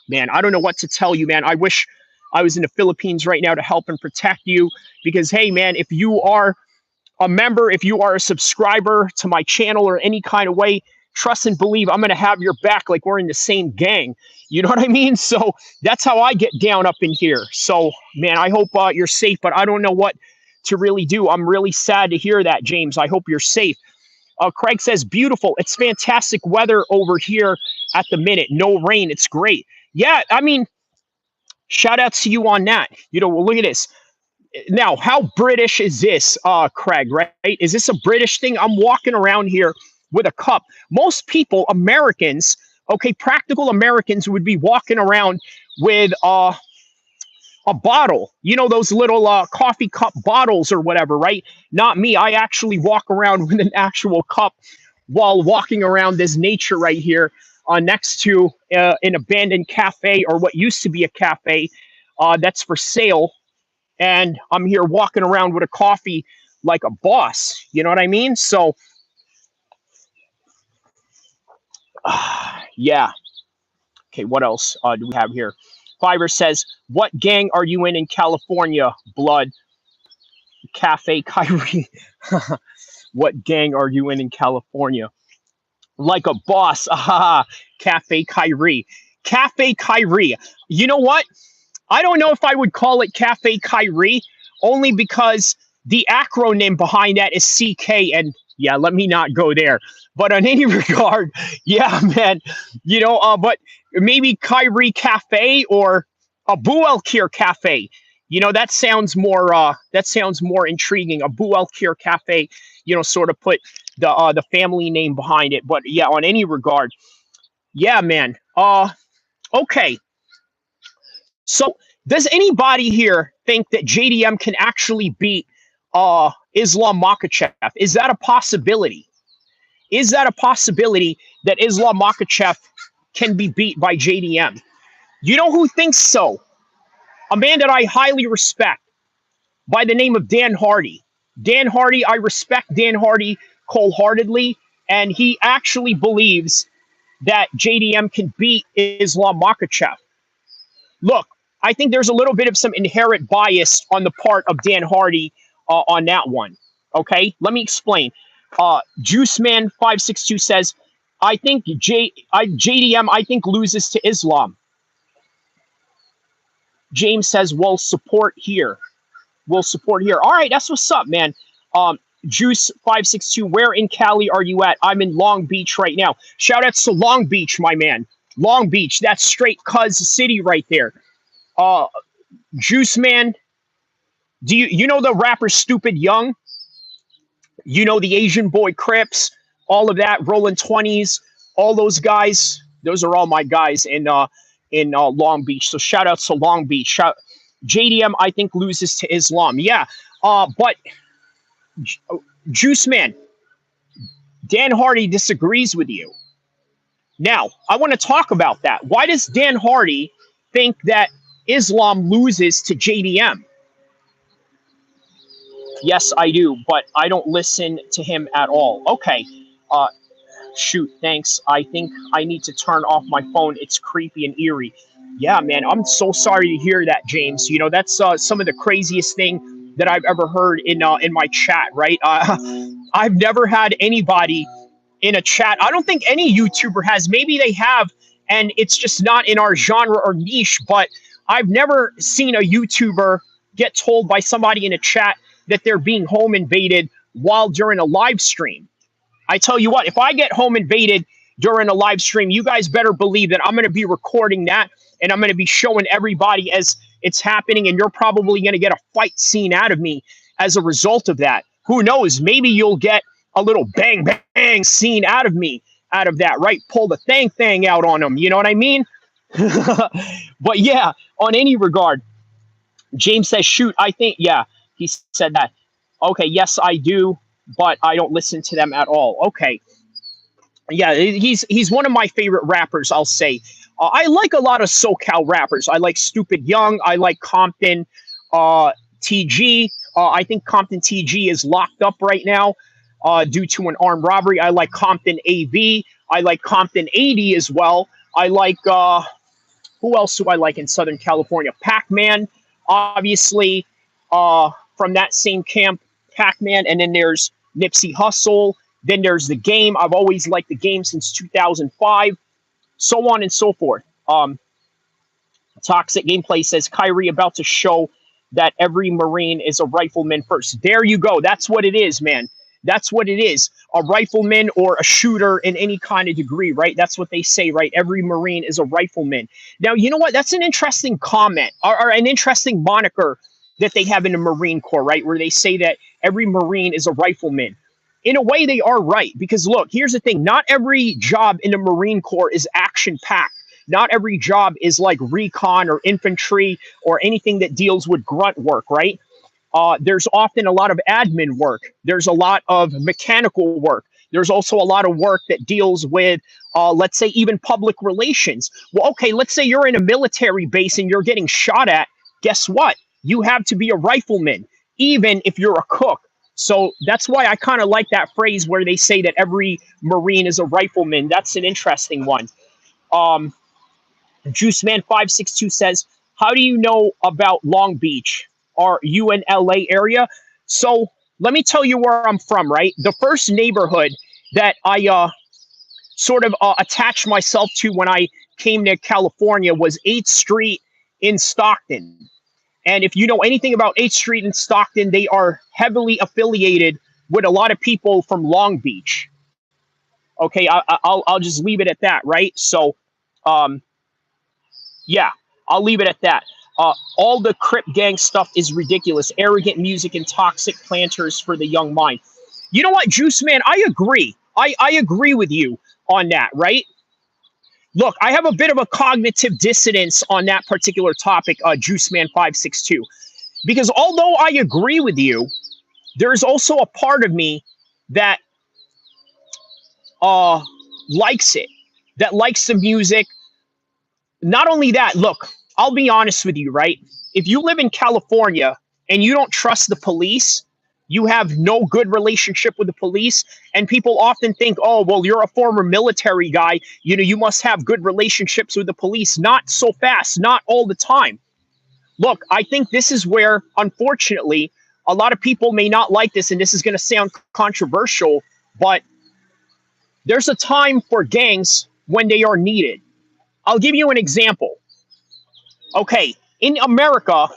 Man, I don't know what to tell you, man. I wish I was in the Philippines right now to help and protect you because, hey, man, if you are a member, if you are a subscriber to my channel or any kind of way, trust and believe I'm going to have your back like we're in the same gang. You know what I mean? So that's how I get down up in here. So, man, I hope you're safe, but I don't know what to really do. I'm really sad to hear that, James. I hope you're safe. Craig says, beautiful. It's fantastic weather over here at the minute. No rain. It's great. Yeah, I mean, shout out to you on that. You know, well, look at this. Now, how British is this, Craig, right? Is this a British thing? I'm walking around here with a cup. Most people, Americans, okay, practical Americans would be walking around with a bottle, you know, those little coffee cup bottles or whatever, right? Not me. I actually walk around with an actual cup while walking around this nature right here next to an abandoned cafe or what used to be a cafe that's for sale. And I'm here walking around with a coffee like a boss. You know what I mean? So, yeah. Okay, what else do we have here? Fiverr says, what gang are you in California, blood? Cafe Kyrie. What gang are you in California? Like a boss. Ah, Cafe Kyrie. Cafe Kyrie. You know what? I don't know if I would call it Cafe Kyrie, only because the acronym behind that is CK. And yeah, let me not go there. But on any regard, yeah, man, you know, but maybe Kyrie Cafe or Abu El-Kheer Cafe. You know, that sounds more intriguing. Abu El-Kheer Cafe, you know, sort of put the family name behind it. But yeah, on any regard, yeah, man. Okay. So, does anybody here think that JDM can actually beat Islam Makhachev? Is that a possibility? Is that a possibility that Islam Makhachev can be beat by JDM? You know who thinks so? A man that I highly respect by the name of Dan Hardy. Dan Hardy, I respect Dan Hardy wholeheartedly, and he actually believes that JDM can beat Islam Makhachev. Look, I think there's a little bit of some inherent bias on the part of Dan Hardy on that one. Okay, let me explain. Juiceman562 says, I think JDM, I think, loses to Islam. James says, we'll support here. We'll support here. All right, that's what's up, man. Juice562, where in Cali are you at? I'm in Long Beach right now. Shout outs to Long Beach, my man. Long Beach, that's straight Cuz City right there. Juice Man, do you know the rapper Stupid Young? You know the Asian Boy Crips, all of that, Rolling 20s, all those guys. Those are all my guys in Long Beach. So shout outs to Long Beach. JDM, I think, loses to Islam. Yeah, but Juice Man, Dan Hardy disagrees with you. Now, I want to talk about that. Why does Dan Hardy think that Islam loses to JDM? Yes, I do, but I don't listen to him at all. Okay. Shoot, thanks. I think I need to turn off my phone. It's creepy and eerie. Yeah, man, I'm so sorry to hear that, James. You know, that's some of the craziest thing that I've ever heard in my chat, right? I've never had anybody in a chat. I don't think any YouTuber has. Maybe they have, and it's just not in our genre or niche, but I've never seen a YouTuber get told by somebody in a chat that they're being home invaded while during a live stream. I tell you what, if I get home invaded during a live stream, you guys better believe that I'm going to be recording that and I'm going to be showing everybody as it's happening, and you're probably going to get a fight scene out of me as a result of that. Who knows? Maybe you'll get a little bang, bang scene out of me out of that, right? Pull the thing out on them. You know what I mean? But yeah, on any regard, James says, shoot, I think, yeah, he said that. Okay, yes, I do, but I don't listen to them at all. Okay, yeah, he's one of my favorite rappers, I'll say. I like a lot of SoCal rappers. I like Stupid Young. I like Compton uh, TG. I think Compton TG is locked up right now due to an armed robbery. I like Compton AV. I like Compton 80 as well. I like who else do I like in Southern California? Pac-Man, obviously, from that same camp, Pac-Man, and then there's Nipsey Hussle. Then there's the Game. I've always liked the Game since 2005, so on and so forth. Toxic Gameplay says Kyrie about to show that every Marine is a rifleman first. There you go. That's what it is, man. That's what it is. A rifleman or a shooter in any kind of degree, right? That's what they say, right? Every Marine is a rifleman. Now, you know what? That's an interesting comment or an interesting moniker that they have in the Marine Corps, right? Where they say that every Marine is a rifleman. In a way, they are right. Because look, here's the thing. Not every job in the Marine Corps is action packed. Not every job is like recon or infantry or anything that deals with grunt work, right? There's often a lot of admin work. There's a lot of mechanical work. There's also a lot of work that deals with, let's say, even public relations. Well, okay, let's say you're in a military base and you're getting shot at. Guess what? You have to be a rifleman, even if you're a cook. So that's why I kind of like that phrase where they say that every Marine is a rifleman. That's an interesting one. Juiceman562 says, how do you know about Long Beach? Are you in LA area? So let me tell you where I'm from, right? The first neighborhood that I sort of attached myself to when I came to California was 8th Street in Stockton. And if you know anything about 8th Street in Stockton, they are heavily affiliated with a lot of people from Long Beach. Okay, I'll just leave it at that, right? So, yeah, I'll leave it at that. All the Crip gang stuff is ridiculous. Arrogant music and toxic planters for the young mind. You know what, Juice Man? I agree. I agree with you on that, right? Look, I have a bit of a cognitive dissonance on that particular topic, Juice Man 562, because although I agree with you, there's also a part of me that likes it, that likes the music. Not only that, look, I'll be honest with you, right? If you live in California and you don't trust the police, you have no good relationship with the police, and people often think, oh, well, you're a former military guy, you must have good relationships with the police. Not so fast, not all the time. Look, I think this is where, unfortunately, a lot of people may not like this, and this is going to sound controversial, but there's a time for gangs when they are needed. I'll give you an example. Okay, in America,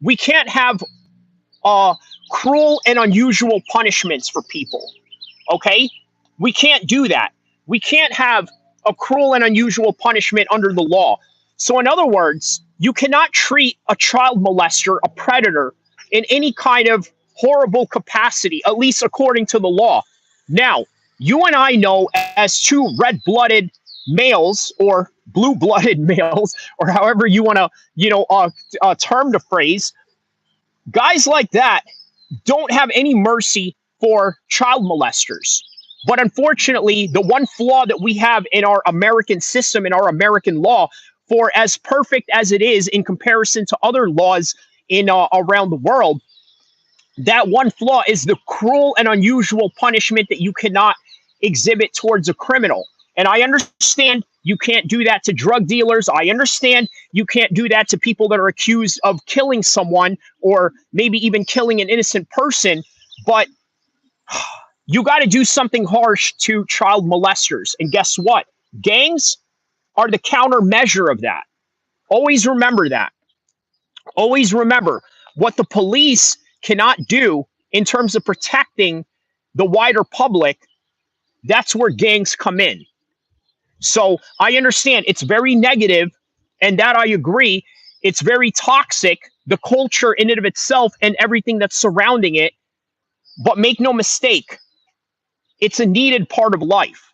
we can't have cruel and unusual punishments for people. Okay? We can't do that. We can't have a cruel and unusual punishment under the law. So, in other words, you cannot treat a child molester, a predator, in any kind of horrible capacity, at least according to the law. Now, you and I know, as two red-blooded males or blue-blooded males, or however you want to, term the phrase, guys like that don't have any mercy for child molesters. But unfortunately, the one flaw that we have in our American system, in our American law, for as perfect as it is in comparison to other laws in around the world, that one flaw is the cruel and unusual punishment that you cannot exhibit towards a criminal. And I understand you can't do that to drug dealers. I understand you can't do that to people that are accused of killing someone or maybe even killing an innocent person. But you got to do something harsh to child molesters. And guess what? Gangs are the countermeasure of that. Always remember that. Always remember what the police cannot do in terms of protecting the wider public. That's where gangs come in. So I understand it's very negative, and that I agree. It's very toxic, the culture in and of itself and everything that's surrounding it. But make no mistake, it's a needed part of life.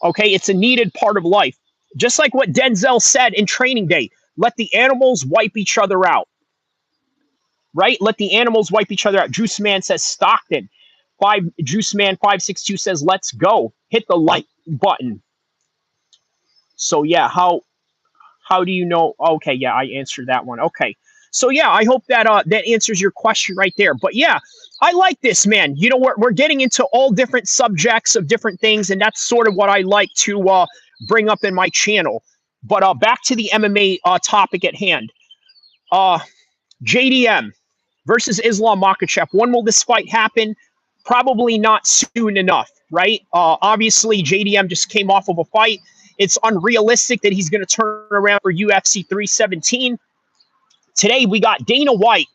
Okay, it's a needed part of life. Just like what Denzel said in Training Day, let the animals wipe each other out, right? Let the animals wipe each other out. Juice Man says Stockton. Juice Man 562 says let's go. Hit the like button. So yeah, how do you know? Okay, yeah, I answered that one. Okay. So yeah, I hope that that answers your question right there. But yeah, I like this, man. You know, we're getting into all different subjects of different things, and that's sort of what I like to bring up in my channel. But back to the MMA topic at hand. Uh, JDM versus Islam Makhachev. When will this fight happen? Probably not soon enough, right? Obviously, JDM just came off of a fight. It's unrealistic that he's going to turn around for UFC 317. Today, we got Dana White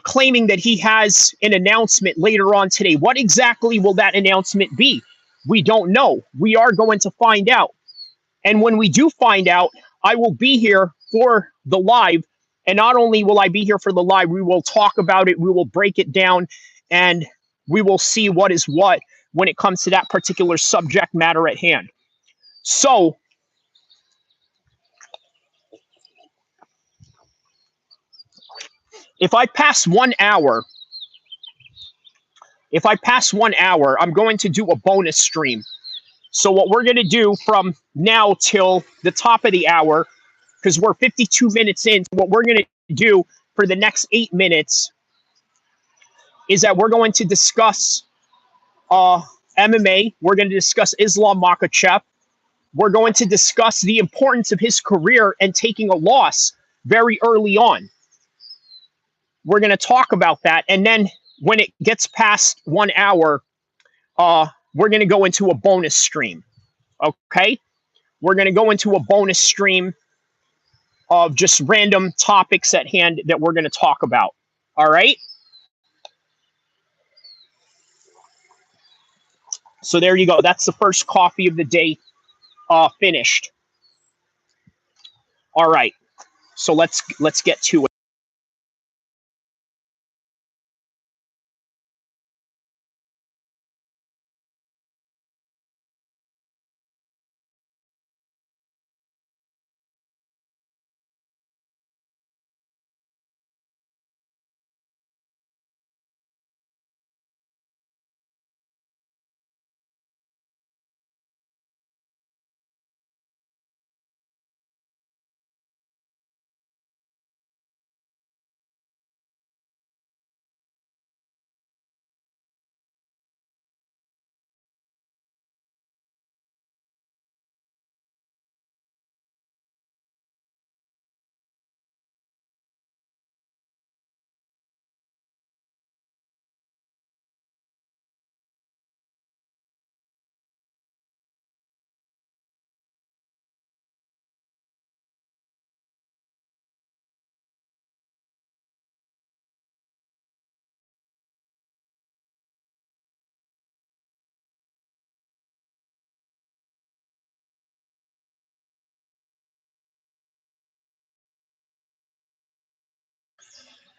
claiming that he has an announcement later on today. What exactly will that announcement be? We don't know. We are going to find out. And when we do find out, I will be here for the live. And not only will I be here for the live, we will talk about it, we will break it down, and we will see what is what when it comes to that particular subject matter at hand. So, if I pass 1 hour, I'm going to do a bonus stream. So what we're going to do from now till the top of the hour, because we're 52 minutes in, what we're going to do for the next 8 minutes is that we're going to discuss MMA. We're going to discuss Islam Makhachev. We're going to discuss the importance of his career and taking a loss very early on. We're going to talk about that. And then when it gets past 1 hour, we're going to go into a bonus stream. Okay? We're going to go into a bonus stream of just random topics at hand that we're going to talk about. All right? So there you go. That's the first coffee of the day finished. All right. So let's get to it.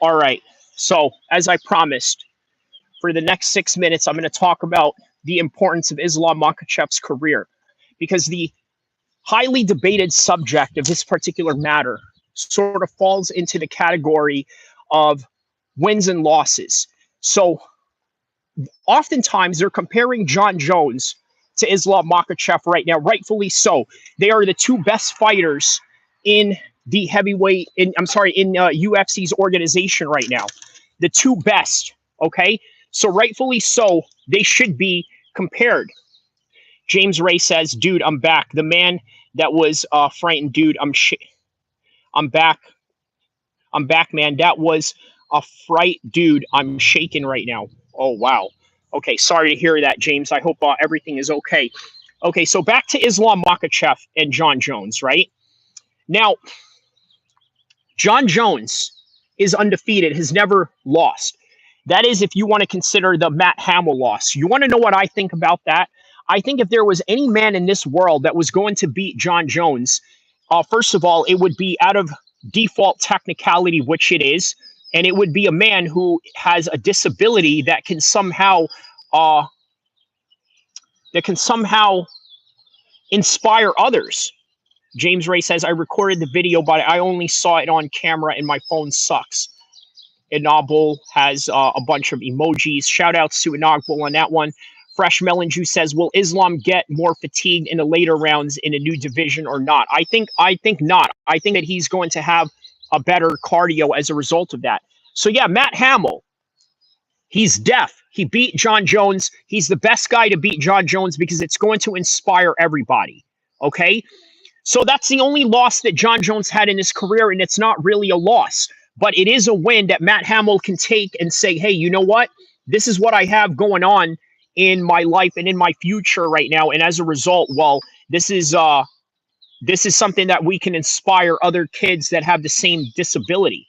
All right. So, as I promised, for the next 6 minutes, I'm going to talk about the importance of Islam Makhachev's career because the highly debated subject of this particular matter sort of falls into the category of wins and losses. So, oftentimes they're comparing John Jones to Islam Makhachev right now, rightfully so. They are the two best fighters in the heavyweight, in UFC's organization right now. The two best, okay? So rightfully so, they should be compared. James Ray says, dude, I'm back. The man that was frightened, dude, I'm back. I'm back, man. That was a fright, dude. I'm shaking right now. Oh, wow. Okay, sorry to hear that, James. I hope everything is okay. Okay, so back to Islam Makhachev and John Jones, right? Now, John Jones is undefeated, has never lost. That is if you want to consider the Matt Hamill loss. You want to know what I think about that? I think if there was any man in this world that was going to beat John Jones, first of all, it would be out of default technicality, which it is, and it would be a man who has a disability that can somehow inspire others. James Ray says, I recorded the video, but I only saw it on camera and my phone sucks. Inaudible has a bunch of emojis. Shout outs to Inaudible on that one. Fresh Melon Juice says, will Islam get more fatigued in the later rounds in a new division or not? I think not. I think that he's going to have a better cardio as a result of that. So yeah, Matt Hamill, he's deaf. He beat John Jones. He's the best guy to beat John Jones because it's going to inspire everybody. Okay? So that's the only loss that John Jones had in his career, and it's not really a loss. But it is a win that Matt Hamill can take and say, hey, you know what? This is what I have going on in my life and in my future right now. And as a result, well, this is something that we can inspire other kids that have the same disability.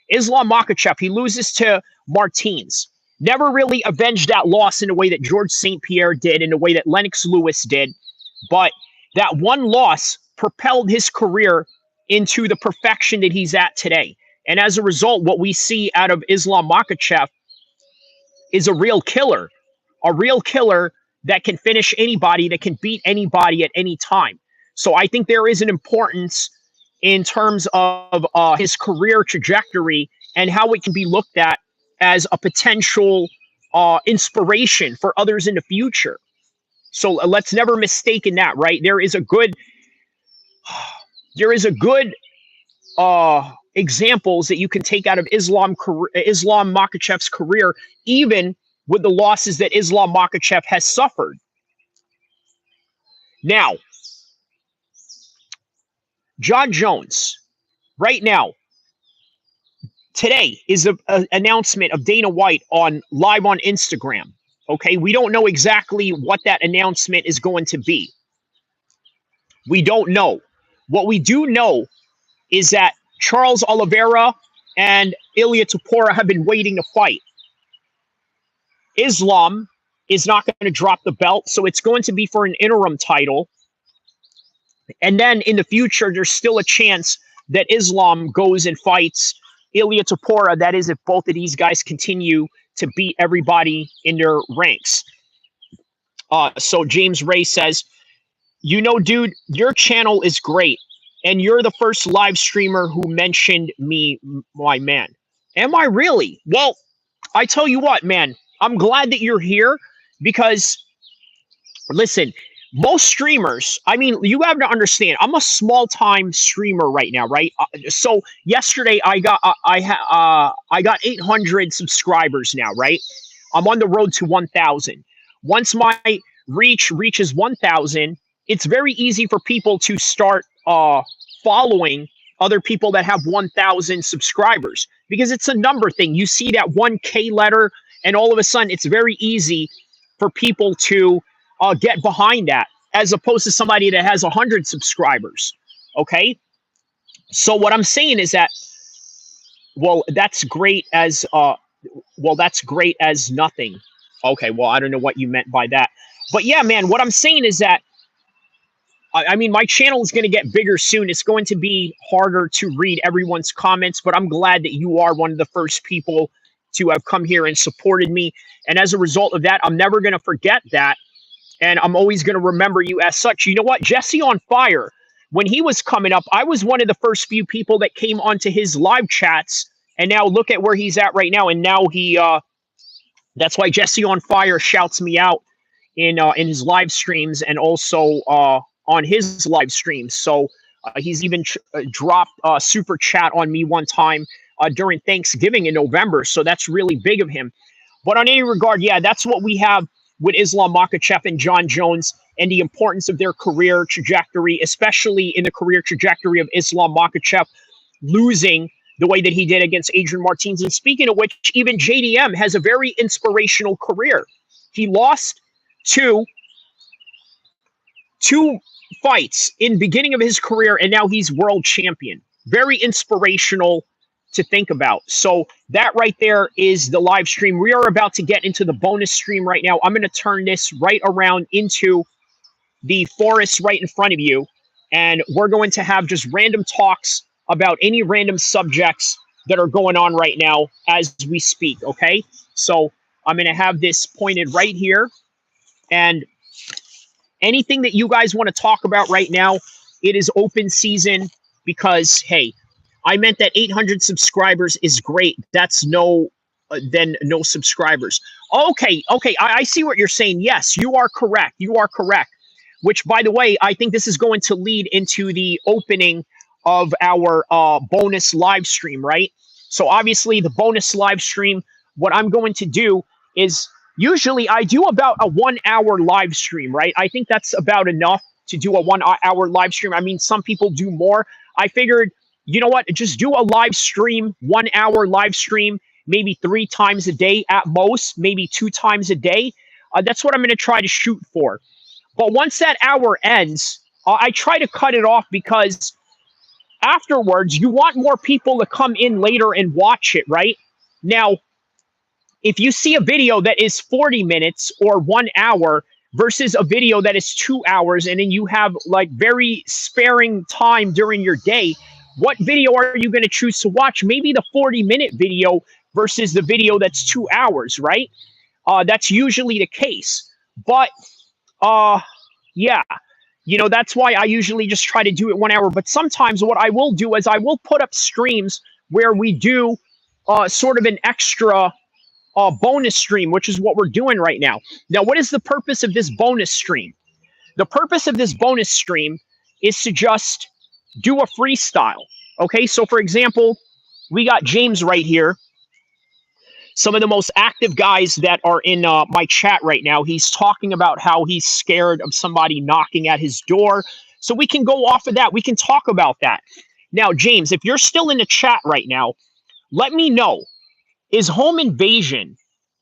Islam Makhachev, he loses to Martins. Never really avenged that loss in the way that George St. Pierre did, in the way that Lennox Lewis did. But that one loss propelled his career into the perfection that he's at today. And as a result, what we see out of Islam Makhachev is a real killer that can finish anybody, that can beat anybody at any time. So I think there is an importance in terms of his career trajectory and how it can be looked at as a potential inspiration for others in the future. So let's never mistake in that, right? There is a good examples that you can take out of Islam Makhachev's career, even with the losses that Islam Makhachev has suffered. Now, John Jones, right now, today is an announcement of Dana White live on Instagram. Okay, we don't know exactly what that announcement is going to be. We don't know. What we do know is that Charles Oliveira and Ilia Topuria have been waiting to fight. Islam is not going to drop the belt, so it's going to be for an interim title. And then in the future, there's still a chance that Islam goes and fights Ilia Topuria. That is, if both of these guys continue to beat everybody in their ranks. So James Ray says, you know, dude, your channel is great. And you're the first live streamer who mentioned me, my man. Am I really? Well, I tell you what, man, I'm glad that you're here because, listen, most streamers, I mean, you have to understand, I'm a small-time streamer right now, right? So yesterday I got 800 subscribers now, right? I'm on the road to 1,000. Once my reach reaches 1,000, it's very easy for people to start following other people that have 1,000 subscribers because it's a number thing. You see that 1K letter, and all of a sudden, it's very easy for people to get behind that, as opposed to somebody that has 100 subscribers. Okay, so what I'm saying is that, well, that's great as nothing. Okay, well, I don't know what you meant by that, but yeah, man, what I'm saying is that, I mean, my channel is going to get bigger soon. It's going to be harder to read everyone's comments, but I'm glad that you are one of the first people to have come here and supported me. And as a result of that, I'm never going to forget that. And I'm always going to remember you as such. You know what? Jesse on Fire, when he was coming up, I was one of the first few people that came onto his live chats. And now look at where he's at right now. And now that's why Jesse on Fire shouts me out in his live streams and also on his live streams. So he's even dropped a super chat on me one time during Thanksgiving in November. So that's really big of him. But on any regard, yeah, that's what we have with Islam Makhachev and John Jones and the importance of their career trajectory, especially in the career trajectory of Islam Makhachev losing the way that he did against Adrian Martins. And speaking of which, even JDM has a very inspirational career. He lost two fights in beginning of his career, and now he's world champion. Very inspirational to think about. So that right there is the live stream. We are about to get into the bonus stream right now. I'm going to turn this right around into the forest right in front of you, and we're going to have just random talks about any random subjects that are going on right now as we speak, okay? So I'm going to have this pointed right here, and anything that you guys want to talk about right now, it is open season because, hey, I meant that 800 subscribers is great. That's then no subscribers. Okay, okay, I see what you're saying. Yes, you are correct. You are correct. Which, by the way, I think this is going to lead into the opening of our bonus live stream, right? So obviously, the bonus live stream, what I'm going to do is usually I do about a 1 hour live stream, right? I think that's about enough to do a 1 hour live stream. I mean, some people do more. I figured, you know what, just do a live stream, 1 hour live stream, maybe 3 times a day at most, maybe 2 times a day. That's what I'm going to try to shoot for. But once that hour ends, I try to cut it off because afterwards, you want more people to come in later and watch it, right? Now, if you see a video that is 40 minutes or 1 hour versus a video that is 2 hours, and then you have like very sparing time during your day, what video are you going to choose to watch? Maybe the 40-minute video versus the video that's 2 hours, right? That's usually the case. But yeah, that's why I usually just try to do it 1 hour. But sometimes what I will do is I will put up streams where we do sort of an extra bonus stream, which is what we're doing right now. Now, what is the purpose of this bonus stream? The purpose of this bonus stream is to just do a freestyle. Okay, so for example, we got James right here. Some of the most active guys that are in my chat right now. He's talking about how he's scared of somebody knocking at his door. So we can go off of that. We can talk about that. Now, James, if you're still in the chat right now, let me know. Is home invasion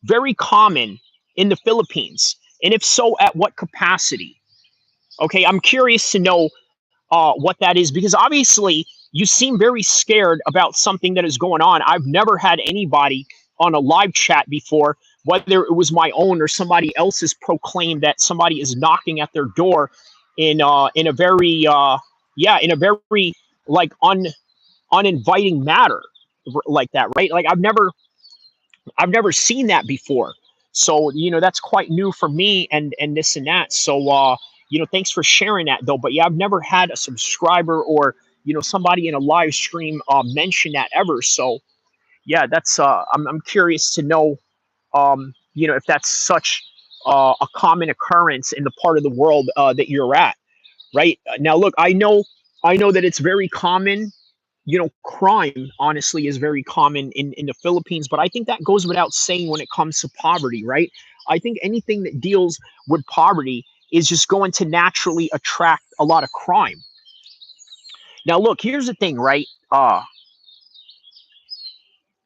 very common in the Philippines? And if so, at what capacity? Okay, I'm curious to know what that is because obviously you seem very scared about something that is going on. I've never had anybody on a live chat before, whether it was my own or somebody else's, proclaim that somebody is knocking at their door in a very like uninviting manner like that, right? Like I've never seen that before. So, that's quite new for me and this and that. So, thanks for sharing that though. But yeah, I've never had a subscriber or, somebody in a live stream mention that ever. So yeah, that's I'm curious to know, if that's such a common occurrence in the part of the world that you're at, right? Now, look, I know that it's very common. Crime honestly is very common in the Philippines, but I think that goes without saying when it comes to poverty, right? I think anything that deals with poverty is just going to naturally attract a lot of crime. Now, look, here's the thing, right?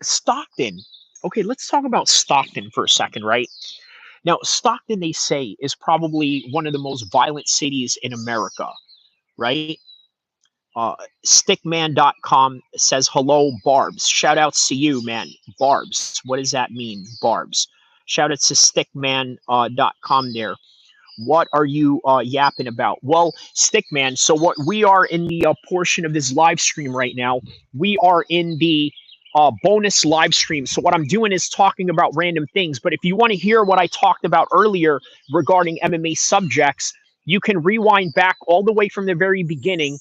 Stockton. Okay, let's talk about Stockton for a second, right? Now, Stockton, they say, is probably one of the most violent cities in America, right? Stickman.com says, hello, Barbs. Shout outs to you, man. Barbs. What does that mean, Barbs? Shout out to Stickman.com there. What are you yapping about? Well, Stickman, so what we are in the portion of this live stream right now, we are in the bonus live stream. So what I'm doing is talking about random things. But if you want to hear what I talked about earlier regarding MMA subjects, you can rewind back all the way from the very beginning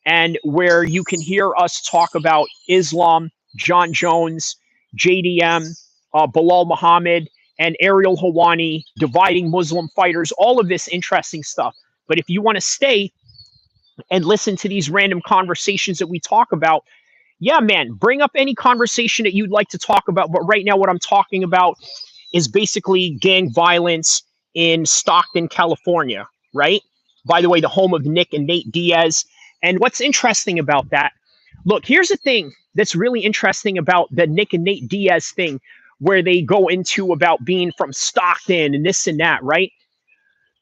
and where you can hear us talk about Islam, John Jones, JDM, Bilal Muhammad, and Ariel Helwani dividing Muslim fighters, all of this interesting stuff. But if you want to stay and listen to these random conversations that we talk about, yeah, man, bring up any conversation that you'd like to talk about. But right now, what I'm talking about is basically gang violence in Stockton, California, right? By the way, the home of Nick and Nate Diaz. And what's interesting about that, look, here's the thing that's really interesting about the Nick and Nate Diaz thing, where they go into about being from Stockton and this and that, right?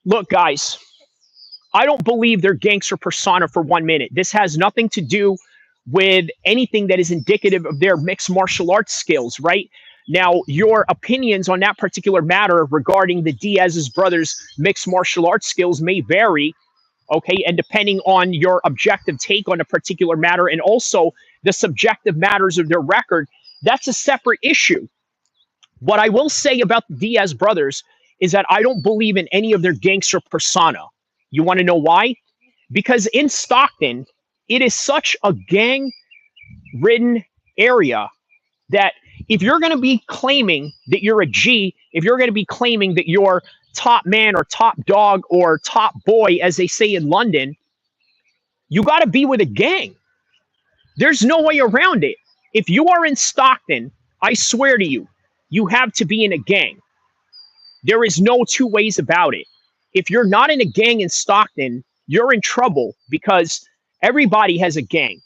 Look, guys, I don't believe they're gangster persona for 1 minute. This has nothing to do with anything that is indicative of their mixed martial arts skills, right? Now, your opinions on that particular matter regarding the Diaz's brothers' mixed martial arts skills may vary, okay? And depending on your objective take on a particular matter and also the subjective matters of their record, that's a separate issue. What I will say about the Diaz brothers is that I don't believe in any of their gangster persona. You want to know why? Because in Stockton, it is such a gang ridden area that if you're going to be claiming that you're a G, if you're going to be claiming that you're top man or top dog or top boy, as they say in London, you got to be with a gang. There's no way around it. If you are in Stockton, I swear to you, you have to be in a gang. There is no two ways about it. If you're not in a gang in Stockton, you're in trouble because everybody has a gang.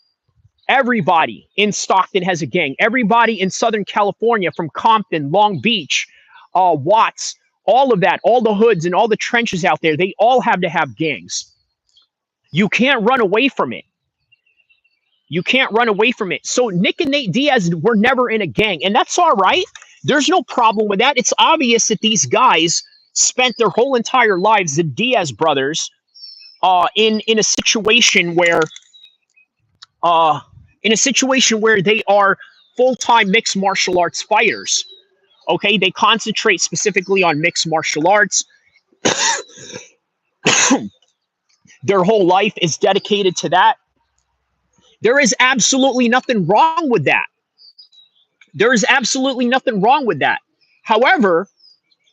Everybody in Stockton has a gang. Everybody in Southern California, from Compton, Long Beach, Watts, all of that, all the hoods and all the trenches out there, they all have to have gangs. You can't run away from it. You can't run away from it. So Nick and Nate Diaz were never in a gang, and that's all right. There's no problem with that. It's obvious that these guys spent their whole entire lives, the Diaz brothers, in a situation where they are full-time mixed martial arts fighters. Okay, they concentrate specifically on mixed martial arts. Their whole life is dedicated to that. There is absolutely nothing wrong with that. There is absolutely nothing wrong with that. However,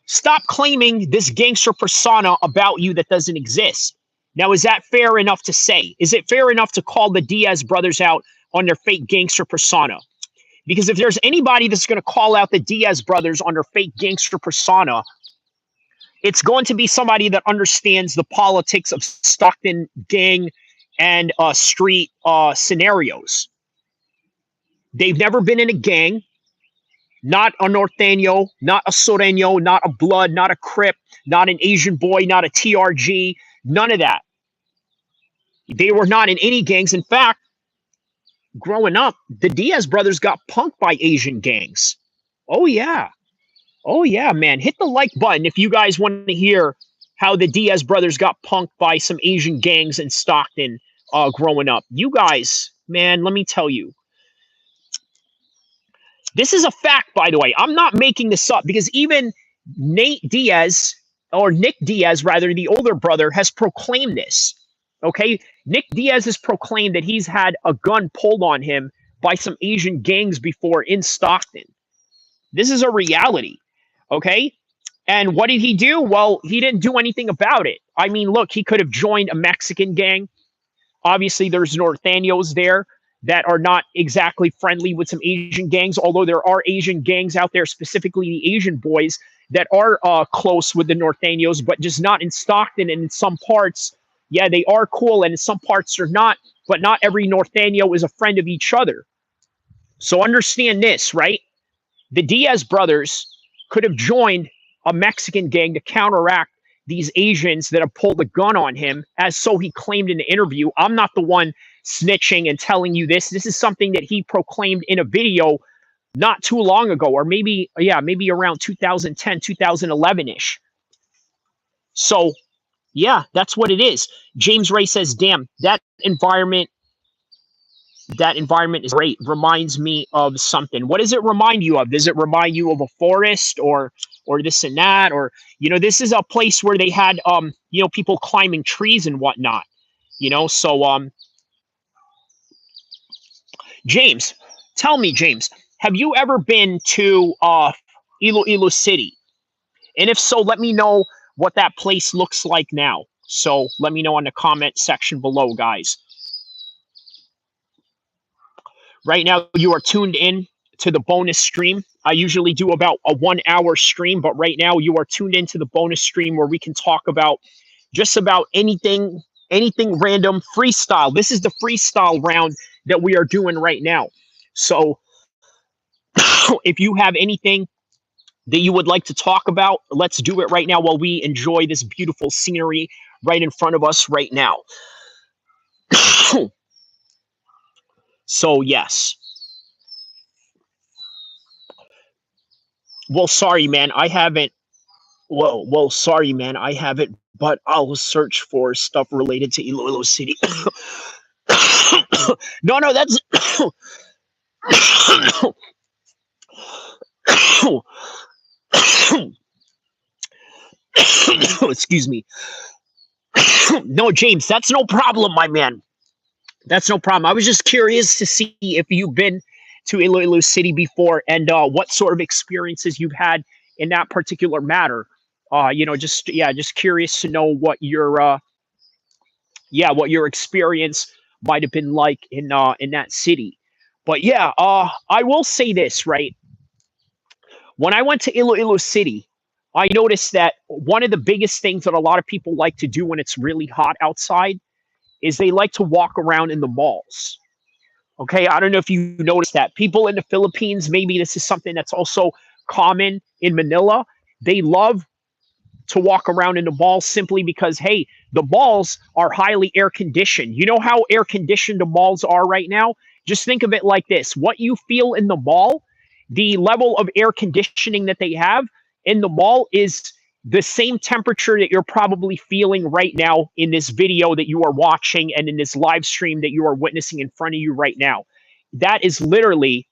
stop claiming this gangster persona about you that doesn't exist. Now, is that fair enough to say? Is it fair enough to call the Diaz brothers out on their fake gangster persona? Because if there's anybody that's going to call out the Diaz brothers on their fake gangster persona, it's going to be somebody that understands the politics of Stockton gang and street scenarios. They've never been in a gang, not a Norteño, not a Sureño, not a Blood, not a Crip, not an Asian boy, not a TRG, none of that. They were not in any gangs. In fact, growing up, the Diaz brothers got punked by Asian gangs. Oh, yeah. Oh, yeah, man. Hit the like button if you guys want to hear how the Diaz brothers got punked by some Asian gangs in Stockton growing up. You guys, man, let me tell you. This is a fact, by the way. I'm not making this up because even Nate Diaz, or Nick Diaz, rather, the older brother, has proclaimed this. Okay? Nick Diaz has proclaimed that he's had a gun pulled on him by some Asian gangs before in Stockton. This is a reality. Okay? And what did he do? Well, he didn't do anything about it. I mean, look, he could have joined a Mexican gang. Obviously, there's Norteños there that are not exactly friendly with some Asian gangs, although there are Asian gangs out there, specifically the Asian boys, that are close with the Norteños, but just not in Stockton. And in some parts, yeah, they are cool, and in some parts they're not, but not every Norteño is a friend of each other. So understand this, right? The Diaz brothers could have joined a Mexican gang to counteract these Asians that have pulled a gun on him, as so he claimed in the interview. I'm not the one snitching and telling you this. This is something that he proclaimed in a video not too long ago, or maybe around 2010, 2011-ish. So, yeah, that's what it is. James Ray says, damn, that environment is great. Reminds me of something. What does it remind you of? Does it remind you of a forest or this and that? Or, this is a place where they had, people climbing trees and whatnot, so, James, tell me, James, have you ever been to Iloilo City? And if so, let me know what that place looks like now. So let me know in the comment section below, guys. Right now, you are tuned in to the bonus stream. I usually do about a 1 hour stream, but right now you are tuned into the bonus stream where we can talk about just about anything random, freestyle. This is the freestyle round that we are doing right now. So if you have anything that you would like to talk about, let's do it right now while we enjoy this beautiful scenery right in front of us right now. So, yes. Well, sorry, man. I haven't. Well, sorry, man. I haven't, but I'll search for stuff related to Iloilo City. No, that's. Excuse me. No, James, that's no problem, my man. That's no problem. I was just curious to see if you've been to Iloilo City before and what sort of experiences you've had in that particular matter. Just curious to know what your experience might have been like in that city. But yeah, I will say this, right? When I went to Iloilo City, I noticed that one of the biggest things that a lot of people like to do when it's really hot outside is they like to walk around in the malls. Okay, I don't know if you noticed that. People in the Philippines, maybe this is something that's also common in Manila. They love to walk around in the malls simply because, hey, the malls are highly air conditioned. You know how air conditioned the malls are right now? Just think of it like this: what you feel in the mall, the level of air conditioning that they have in the mall is the same temperature that you're probably feeling right now in this video that you are watching and in this live stream that you are witnessing in front of you right now. That is literally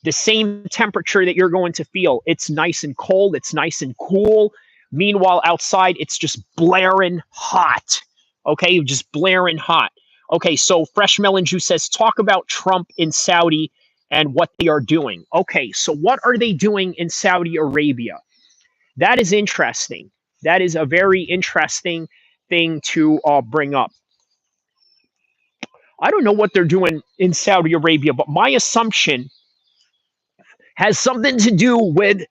the same temperature that you're going to feel. It's nice and cold, it's nice and cool. Meanwhile, outside, it's just blaring hot. Okay, just blaring hot. Okay, so Fresh Melon Juice says, talk about Trump in Saudi and what they are doing. Okay, so what are they doing in Saudi Arabia? That is interesting. That is a very interesting thing to bring up. I don't know what they're doing in Saudi Arabia, but my assumption has something to do with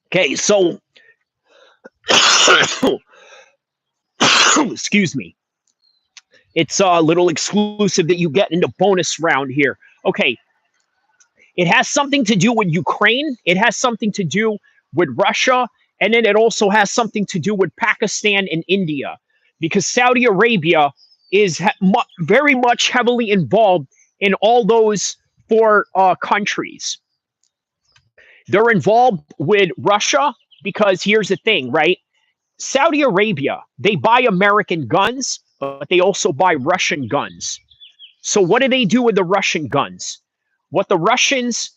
okay, so excuse me. It's a little exclusive that you get in the bonus round here. Okay, it has something to do with Ukraine. It has something to do with Russia. And then it also has something to do with Pakistan and India. Because Saudi Arabia is very much heavily involved in all those four countries. They're involved with Russia because here's the thing, right? Saudi Arabia, they buy American guns, but they also buy Russian guns. So what do they do with the Russian guns? What the Russians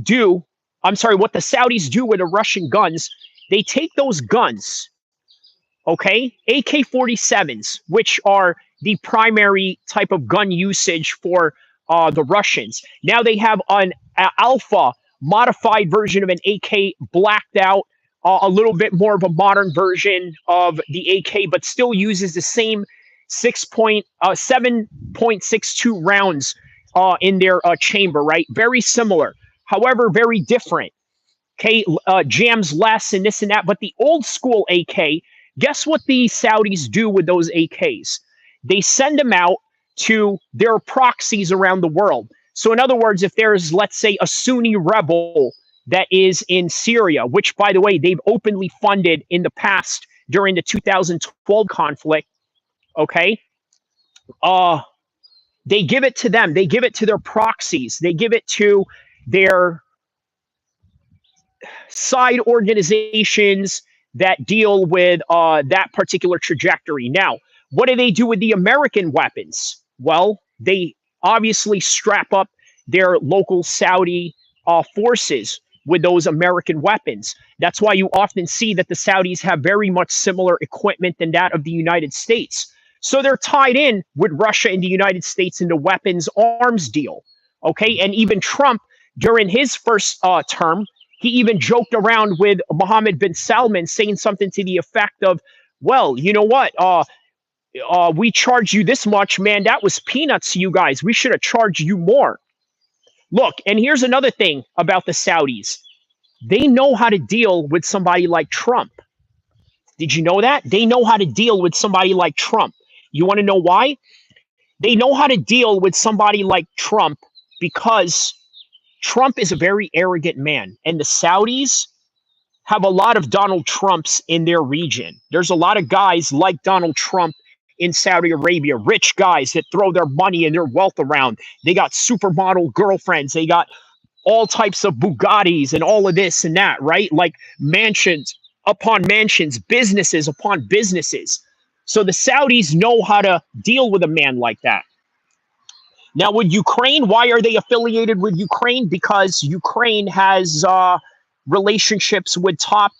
do, I'm sorry, what the Saudis do with the Russian guns, they take those guns, okay, AK-47s, which are the primary type of gun usage for the Russians. Now they have an alpha modified version of an AK, blacked out, a little bit more of a modern version of the AK, but still uses the same 7.62 rounds in their chamber, right? Very similar, however, very different. Okay, jams less and this and that. But the old school AK, guess what the Saudis do with those AKs? They send them out to their proxies around the world. So, in other words, if there's, let's say, a Sunni rebel that is in Syria, which, by the way, they've openly funded in the past during the 2012 conflict, okay, they give it to them. They give it to their proxies. They give it to their side organizations that deal with that particular trajectory. Now, what do they do with the American weapons? Well, they obviously strap up their local Saudi forces with those American weapons. That's why you often see that the Saudis have very much similar equipment than that of the United States. So they're tied in with Russia and the United States in the weapons arms deal. Okay, and even Trump, during his first term, he even joked around with Mohammed bin Salman, saying something to the effect of, well, you know what? We charged you this much, man. That was peanuts to you guys. We should have charged you more. Look, and here's another thing about the Saudis. They know how to deal with somebody like Trump. Did you know that? They know how to deal with somebody like Trump. You want to know why? They know how to deal with somebody like Trump because Trump is a very arrogant man, and the Saudis have a lot of Donald Trumps in their region. There's a lot of guys like Donald Trump in Saudi Arabia, rich guys that throw their money and their wealth around. They got supermodel girlfriends. They got all types of Bugattis and all of this and that, right? Like mansions upon mansions, businesses upon businesses. So the Saudis know how to deal with a man like that. Now, with Ukraine, why are they affiliated with Ukraine? Because Ukraine has relationships with top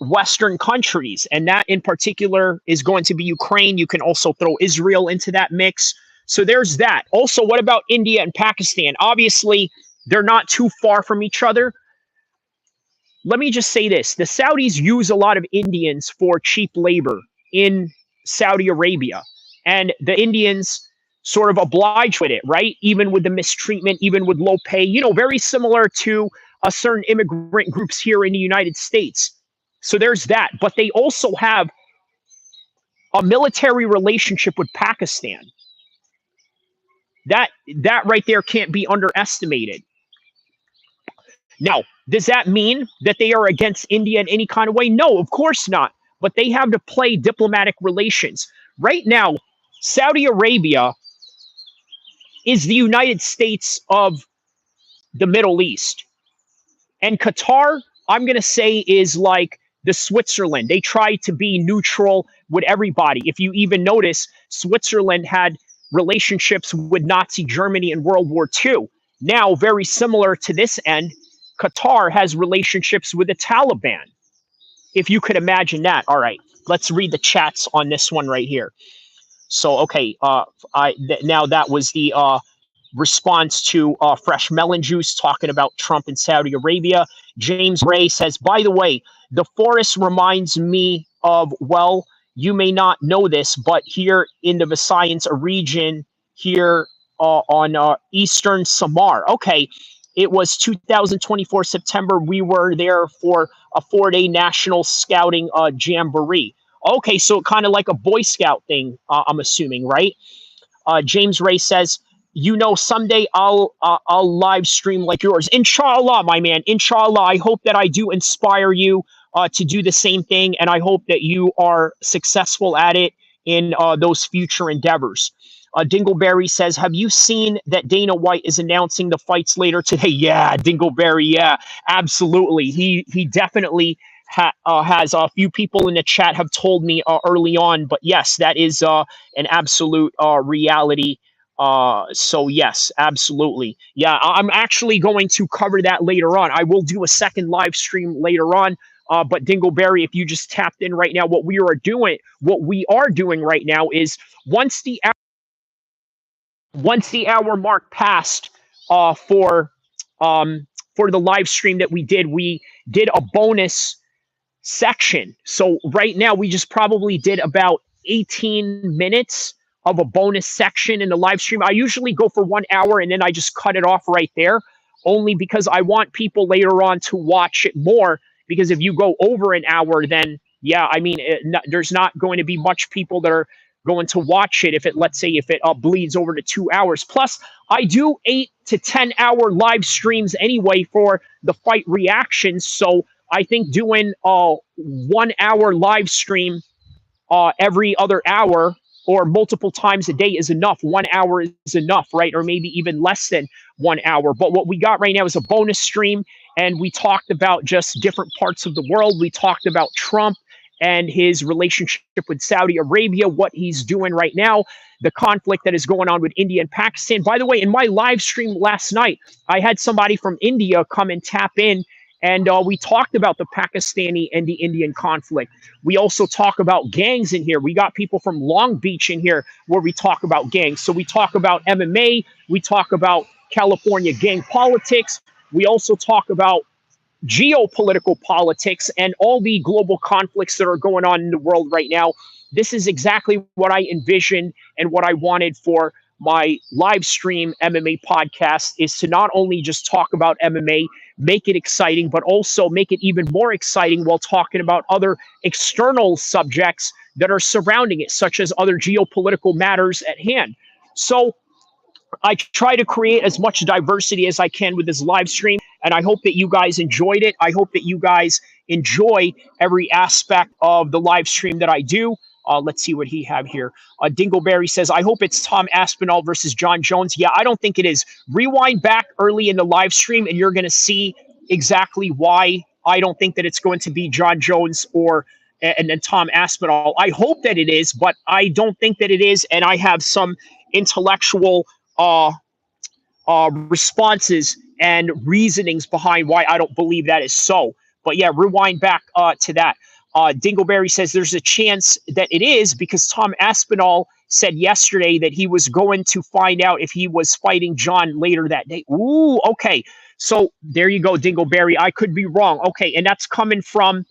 Western countries, and that in particular is going to be Ukraine. You can also throw Israel into that mix. So there's that. Also, what about India and Pakistan? Obviously, they're not too far from each other. Let me just say this: the Saudis use a lot of Indians for cheap labor in Saudi Arabia, and the Indians sort of oblige with it, right? Even with the mistreatment, even with low pay, very similar to certain immigrant groups here in the United States. So there's that. But they also have a military relationship with Pakistan. That right there can't be underestimated. Now, does that mean that they are against India in any kind of way? No, of course not. But they have to play diplomatic relations. Right now, Saudi Arabia is the United States of the Middle East. And Qatar, I'm going to say, is like the Switzerland. They try to be neutral with everybody. If you even notice, Switzerland had relationships with Nazi Germany in World War II. Now, very similar to this end, Qatar has relationships with the Taliban. If you could imagine that. All right, let's read the chats on this one right here. So, okay, now that was the response to Fresh Melon Juice talking about Trump and Saudi Arabia. James Ray says, by the way, the forest reminds me of, well, you may not know this, but here in the Visayas region, here on eastern Samar. Okay, it was 2024 September. We were there for a 4-day national scouting jamboree. Okay, so kind of like a Boy Scout thing, I'm assuming, right? James Ray says, someday I'll live stream like yours. Inshallah, my man. Inshallah. I hope that I do inspire you to do the same thing, and I hope that you are successful at it in those future endeavors. Dingleberry says, have you seen that Dana White is announcing the fights later today? Yeah, Dingleberry, yeah, absolutely. He definitely has a few people in the chat have told me early on, but yes, that is an absolute reality. So yes, absolutely. Yeah, I'm actually going to cover that later on. I will do a second live stream later on. But Dingleberry, if you just tapped in right now, what we are doing right now is once the hour mark passed for the live stream that we did a bonus section. So right now we just probably did about 18 minutes of a bonus section in the live stream. I usually go for 1 hour and then I just cut it off right there, only because I want people later on to watch it more. Because if you go over an hour, then yeah, I mean, there's not going to be much people that are going to watch it let's say if it bleeds over to 2 hours. Plus, I do 8 to 10 hour live streams anyway for the fight reactions. So I think doing a 1 hour live stream every other hour or multiple times a day is enough. 1 hour is enough, right? Or maybe even less than 1 hour. But what we got right now is a bonus stream, and we talked about just different parts of the world. We talked about Trump and his relationship with Saudi Arabia, what he's doing right now, the conflict that is going on with India and Pakistan. By the way, in my live stream last night, I had somebody from India come and tap in, and we talked about the Pakistani and the Indian conflict. We also talk about gangs in here. We got people from Long Beach in here where we talk about gangs. So we talk about MMA. We talk about California gang politics. We also talk about geopolitical politics and all the global conflicts that are going on in the world right now. This is exactly what I envisioned and what I wanted for my live stream MMA podcast, is to not only just talk about MMA, make it exciting, but also make it even more exciting while talking about other external subjects that are surrounding it, such as other geopolitical matters at hand. So I try to create as much diversity as I can with this live stream, and I hope that you guys enjoyed it. I hope that you guys enjoy every aspect of the live stream that I do. Let's see what he have here. Dingleberry says, I hope it's Tom Aspinall versus John Jones. Yeah, I don't think it is. Rewind back early in the live stream, and you're going to see exactly why I don't think that it's going to be John Jones and then Tom Aspinall. I hope that it is, but I don't think that it is, and I have some intellectual responses and reasonings behind why I don't believe that is so. But yeah, rewind back to that. Dingleberry says there's a chance that it is because Tom Aspinall said yesterday that he was going to find out if he was fighting John later that day. Ooh, okay. So there you go, Dingleberry. I could be wrong. Okay, and that's coming from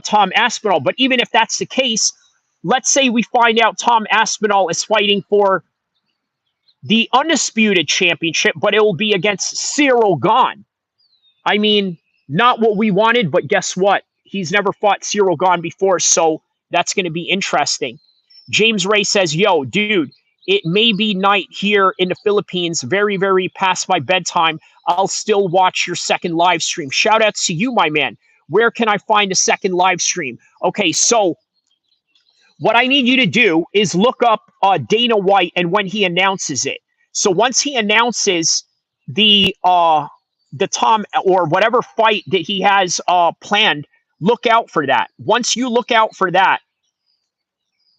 Tom Aspinall. But even if that's the case, let's say we find out Tom Aspinall is fighting for the Undisputed Championship, but it will be against Cyril Gahn. I mean, not what we wanted, but guess what? He's never fought Cyril Gahn before, so that's going to be interesting. James Ray says, yo, dude, it may be night here in the Philippines, very, very past my bedtime. I'll still watch your second live stream. Shout out to you, my man. Where can I find a second live stream? Okay, so what I need you to do is look up Dana White and when he announces it. So once he announces the Tom or whatever fight that he has planned, look out for that. Once you look out for that,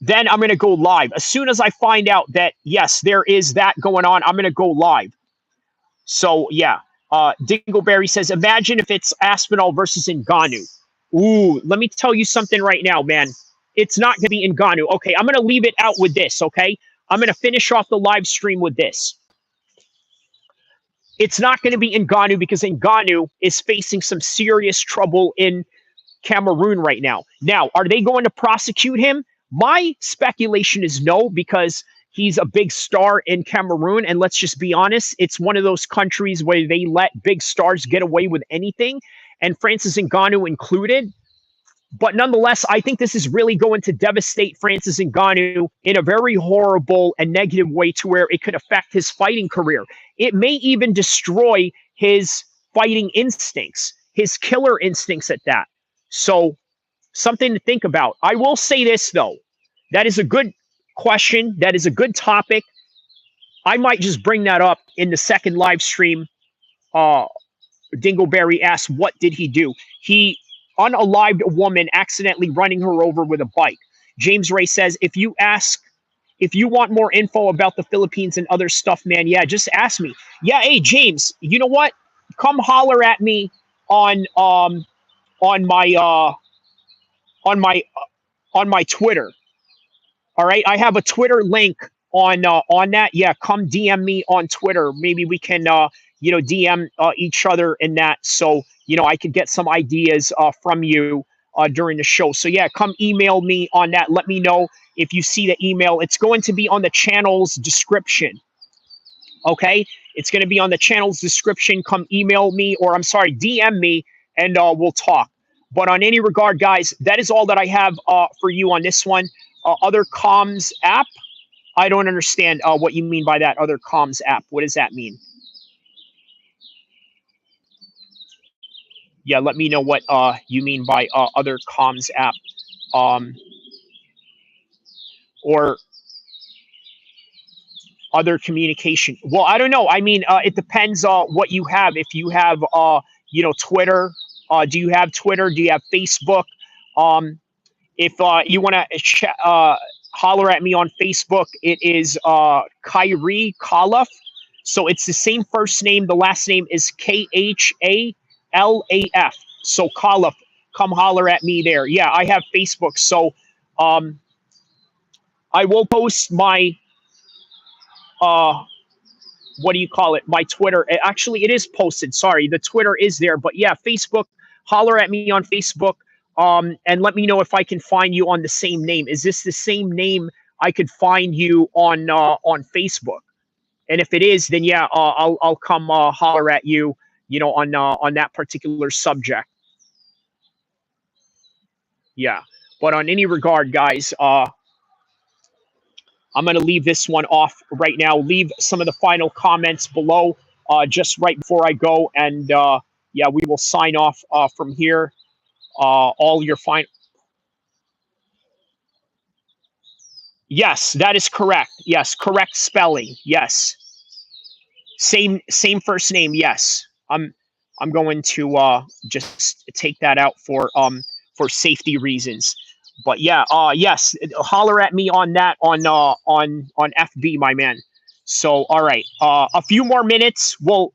then I'm going to go live. As soon as I find out that, yes, there is that going on, I'm going to go live. So, yeah. Dingleberry says, imagine if it's Aspinall versus Ngannou. Ooh, let me tell you something right now, man. It's not going to be Ngannou. Okay, I'm going to leave it out with this, okay? I'm going to finish off the live stream with this. It's not going to be Ngannou because Ngannou is facing some serious trouble in Cameroon right now. Now, are they going to prosecute him? My speculation is no, because he's a big star in Cameroon. And let's just be honest, it's one of those countries where they let big stars get away with anything, and Francis Ngannou included. But nonetheless, I think this is really going to devastate Francis Ngannou in a very horrible and negative way to where it could affect his fighting career. It may even destroy his fighting instincts, his killer instincts at that. So something to think about. I will say this, though. That is a good question. That is a good topic. I might just bring that up in the second live stream. Dingleberry asks, what did he do? He unalived a woman, accidentally running her over with a bike. James Ray says, if you want more info about the Philippines and other stuff, man, yeah, just ask me. Yeah, hey, James, you know what? Come holler at me on my Twitter. All right, I have a Twitter link on that. Yeah, come DM me on Twitter. Maybe we can DM each other in that, so I could get some ideas from you during the show. So yeah, come email me on that. Let me know if you see the email. It's going to be on the channel's description. Okay, it's going to be on the channel's description. Come email me, or I'm sorry, DM me, and we'll talk. But on any regard, guys, that is all that I have for you on this one. Other comms app? I don't understand what you mean by that. Other comms app. What does that mean? Yeah, let me know what you mean by other comms app. Or other communication. Well, I don't know. I mean, it depends what you have. If you have, Twitter, do you have Twitter? Do you have Facebook? If you want to holler at me on Facebook, it is Kyrie Khalaf. So it's the same first name. The last name is Khalaf. So Khalaf, come holler at me there. Yeah, I have Facebook. So I will post my what do you call it? My Twitter. Actually, it is posted. Sorry, the Twitter is there. But yeah, Facebook. Holler at me on Facebook. And let me know if I can find you on the same name. Is this the same name I could find you on Facebook? And if it is, then yeah, I'll come holler at you, on that particular subject. Yeah. But on any regard, guys, I'm going to leave this one off right now. Leave some of the final comments below just right before I go. And yeah, we will sign off from here. All your final. Yes, that is correct. Yes, correct spelling. Yes. Same first name. Yes. I'm going to just take that out for safety reasons. But yeah, yes, holler at me on that on FB, my man. So, all right, a few more minutes. We'll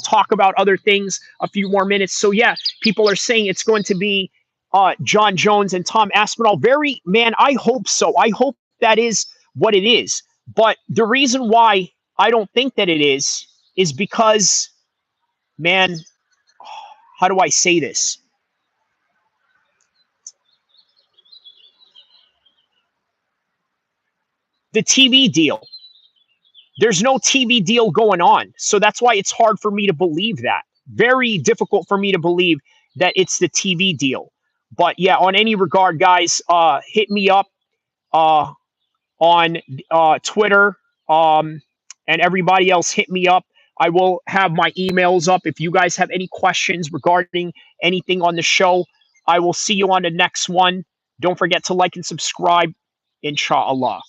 talk about other things. A few more minutes. So, yeah, people are saying it's going to be John Jones and Tom Aspinall. Very man, I hope so. I hope that is what it is. But the reason why I don't think that it is because, man, how do I say this? The TV deal. There's no TV deal going on. So that's why it's hard for me to believe that. Very difficult for me to believe that it's the TV deal. But yeah, on any regard, guys, hit me up uh, on Twitter, and everybody else hit me up. I will have my emails up. If you guys have any questions regarding anything on the show, I will see you on the next one. Don't forget to like and subscribe. Inshallah.